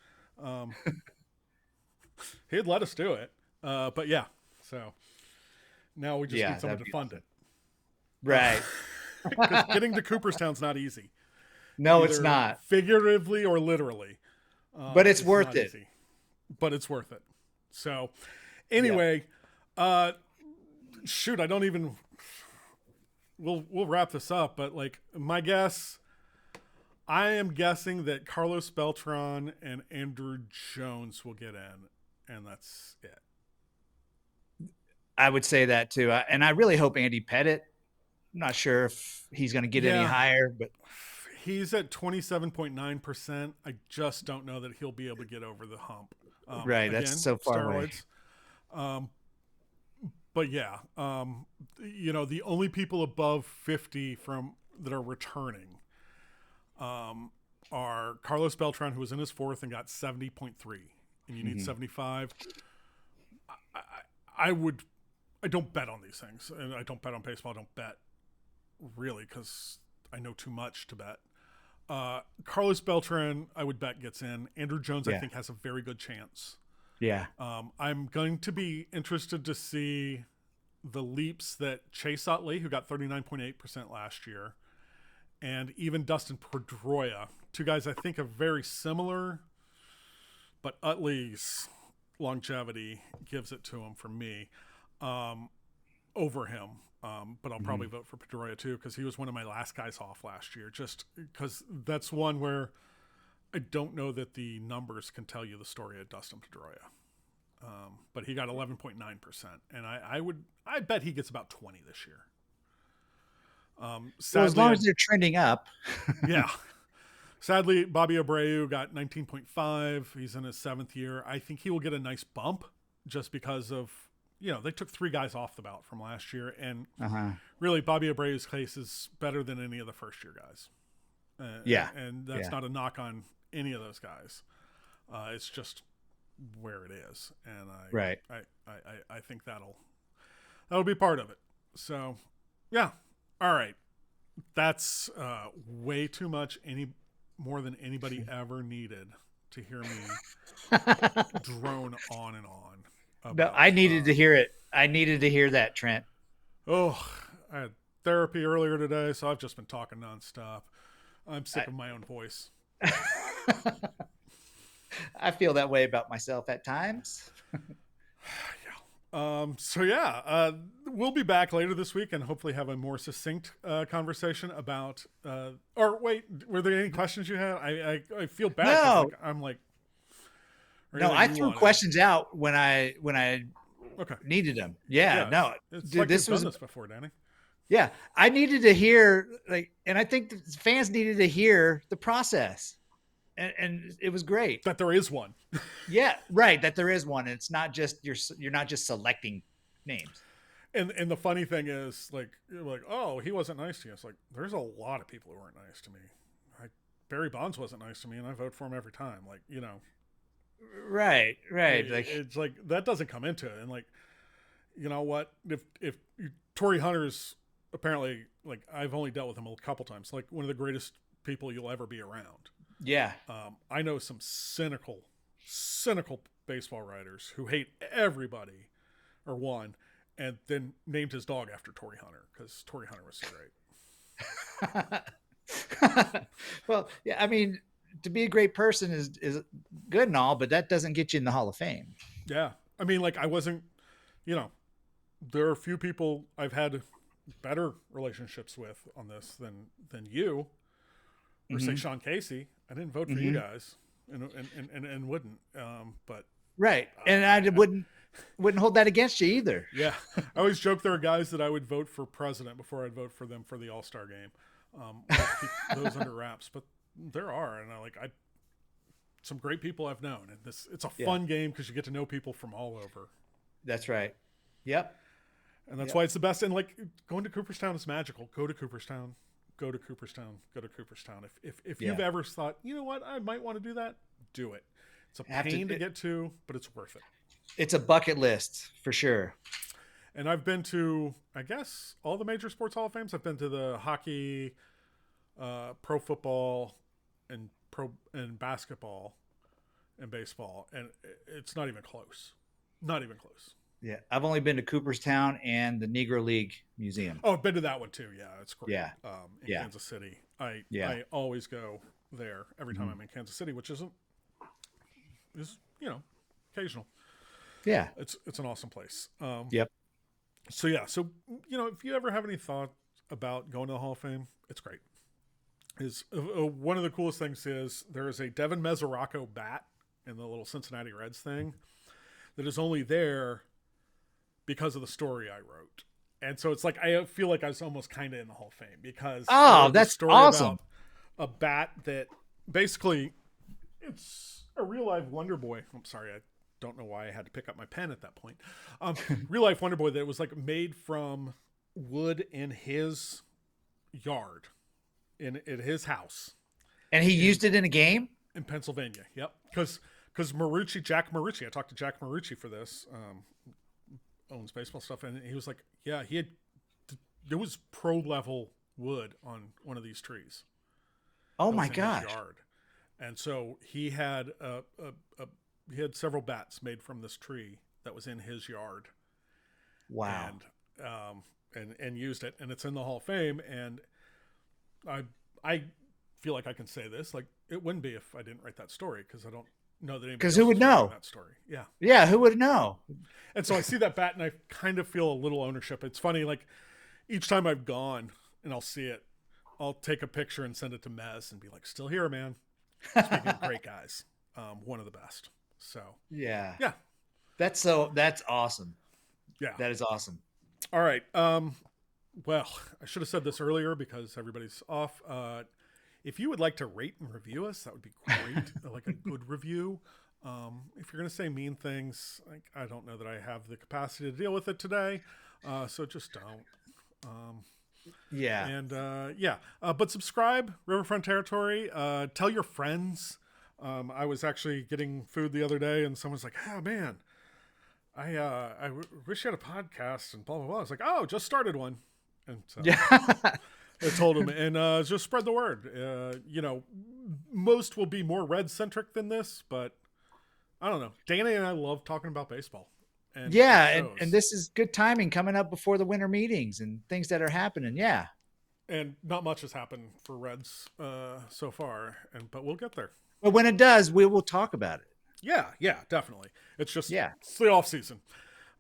He'd let us do it. But yeah, so now we just need someone to fund it. Right. Because getting to Cooperstown's not easy. No, it's not. Figuratively or literally. But it's worth it. Easy. But it's worth it. So anyway, shoot, I don't even, we'll wrap this up, but like my guess, I am guessing that Carlos Beltran and Andrew Jones will get in, and that's it. I would say that too. And I really hope Andy Pettit. I'm not sure if he's going to get any higher, but he's at 27.9%. I just don't know that he'll be able to get over the hump. Right. That's so far away. But yeah, the only people above 50 that are returning are Carlos Beltran, who was in his fourth and got 70.3, and you need 75. I don't bet on these things, and I don't bet on baseball. I don't bet really because I know too much to bet. Carlos Beltran, I would bet gets in. Andrew Jones, I think, has a very good chance. Yeah. I'm going to be interested to see the leaps that Chase Utley, who got 39.8% last year, and even Dustin Pedroia, two guys I think are very similar, but Utley's longevity gives it to him for me over him. But I'll probably vote for Pedroia too, because he was one of my last guys off last year, just because that's one where I don't know that the numbers can tell you the story of Dustin Pedroia. But he got 11.9%, and I bet he gets about 20 this year. Sadly, as long as they're trending up. Yeah. Sadly, Bobby Abreu got 19.5. He's in his seventh year. I think he will get a nice bump just because of, they took three guys off the ballot from last year, and really Bobby Abreu's case is better than any of the first year guys. And that's not a knock on any of those guys. It's just where it is, and I think that'll be part of it. So yeah, all right, that's way too much, any more than anybody ever needed to hear me drone on and on. No, I needed to hear it. I needed to hear that, Trent. Oh, I had therapy earlier today, so I've just been talking nonstop. I'm sick of my own voice. I feel that way about myself at times. We'll be back later this week and hopefully have a more succinct conversation about. Or wait, were there any questions you had? I feel bad. No, I'm like. No, I threw questions out when I okay. needed them. Yeah, no, dude, like this was done this before, Danny. Yeah, I needed to hear and I think the fans needed to hear the process, and it was great that there is one. Yeah, right. That there is one. And it's not just you're not just selecting names. And the funny thing is, like, oh, he wasn't nice to you. It's like there's a lot of people who weren't nice to me. Barry Bonds wasn't nice to me, and I vote for him every time. Like, you know. Right. It's like that doesn't come into it, and like, you know what? If Tory Hunter's apparently, like, I've only dealt with him a couple times. Like, one of the greatest people you'll ever be around. Yeah. I know some cynical baseball writers who hate everybody, or one, and then named his dog after Tory Hunter because Tory Hunter was so great. Well, yeah, I mean, to be a great person is good and all, but that doesn't get you in the Hall of Fame. Yeah. I mean, like, I wasn't, you know, there are a few people I've had better relationships with on this than you, or say Sean Casey. I didn't vote for you guys and wouldn't, but right. And I wouldn't hold that against you either. Yeah. I always joke there are guys that I would vote for president before I'd vote for them for the All-Star game. Keep those under wraps, but there are, and some great people I've known, and it's a fun game because you get to know people from all over. That's right. Yep. And that's why it's the best. And like, going to Cooperstown is magical. Go to Cooperstown. Go to Cooperstown. Go to Cooperstown. If you've ever thought, you know what, I might want to do that, do it. It's a pain to get to, but it's worth it. It's a bucket list for sure. And I've been to, I guess, all the major sports Hall of Fames. I've been to the hockey, pro football, and basketball, and baseball, and it's not even close. Not even close. Yeah, I've only been to Cooperstown and the Negro League Museum. Oh, I've been to that one too. Yeah, it's great. Yeah, in Kansas City, I always go there every time I'm in Kansas City, which is occasional. Yeah, it's an awesome place. Yep. So if you ever have any thoughts about going to the Hall of Fame, it's great. One of the coolest things is there is a Devin Mesoraco bat in the little Cincinnati Reds thing that is only there because of the story I wrote. And so it's like, I feel like I was almost kind of in the Hall of Fame because that's awesome. A bat that basically, it's a real life Wonder Boy. I'm sorry, I don't know why I had to pick up my pen at that point. Real life Wonder Boy that was like made from wood in his yard, in his house, and he used it in a game in Pennsylvania. Yep, because Jack Marucci, I talked to Jack Marucci for this, owns baseball stuff, and he was like, yeah, there was pro level wood on one of these trees. Oh my gosh! Yard. And so he had he had several bats made from this tree that was in his yard. Wow. And used it, and it's in the Hall of Fame. And I feel like I can say this, like, it wouldn't be if I didn't write that story, because I don't know that anybody. Because who would know that story? Yeah. Yeah, who would know? And so I see that bat, and I kind of feel a little ownership. It's funny, like, each time I've gone and I'll see it, I'll take a picture and send it to Mez and be like, "Still here, man." Speaking of great guys, one of the best. So yeah, that's awesome. Yeah, that is awesome. All right. Well, I should have said this earlier because everybody's off. If you would like to rate and review us, that would be great. Like a good review. If you're going to say mean things, like, I don't know that I have the capacity to deal with it today. So just don't. Yeah. And but subscribe, Riverfront Territory. Tell your friends. I was actually getting food the other day, and someone's like, "Oh man, wish you had a podcast," and blah blah blah. I was like, "Oh, just started one." And so, I told him, and just spread the word. Most will be more red centric than this, but I don't know. Danny and I love talking about baseball. And yeah, and this is good timing coming up before the winter meetings and things that are happening. Yeah. And not much has happened for Reds so far, but we'll get there. But when it does, we will talk about it. Yeah, definitely. It's just it's the off season.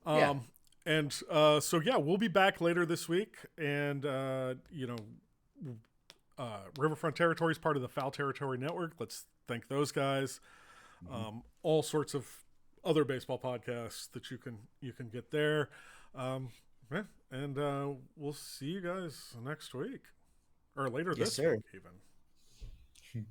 And so we'll be back later this week, and Riverfront Territory is part of the Foul Territory Network. Let's thank those guys. All sorts of other baseball podcasts that you can get there. And we'll see you guys next week or later this week even.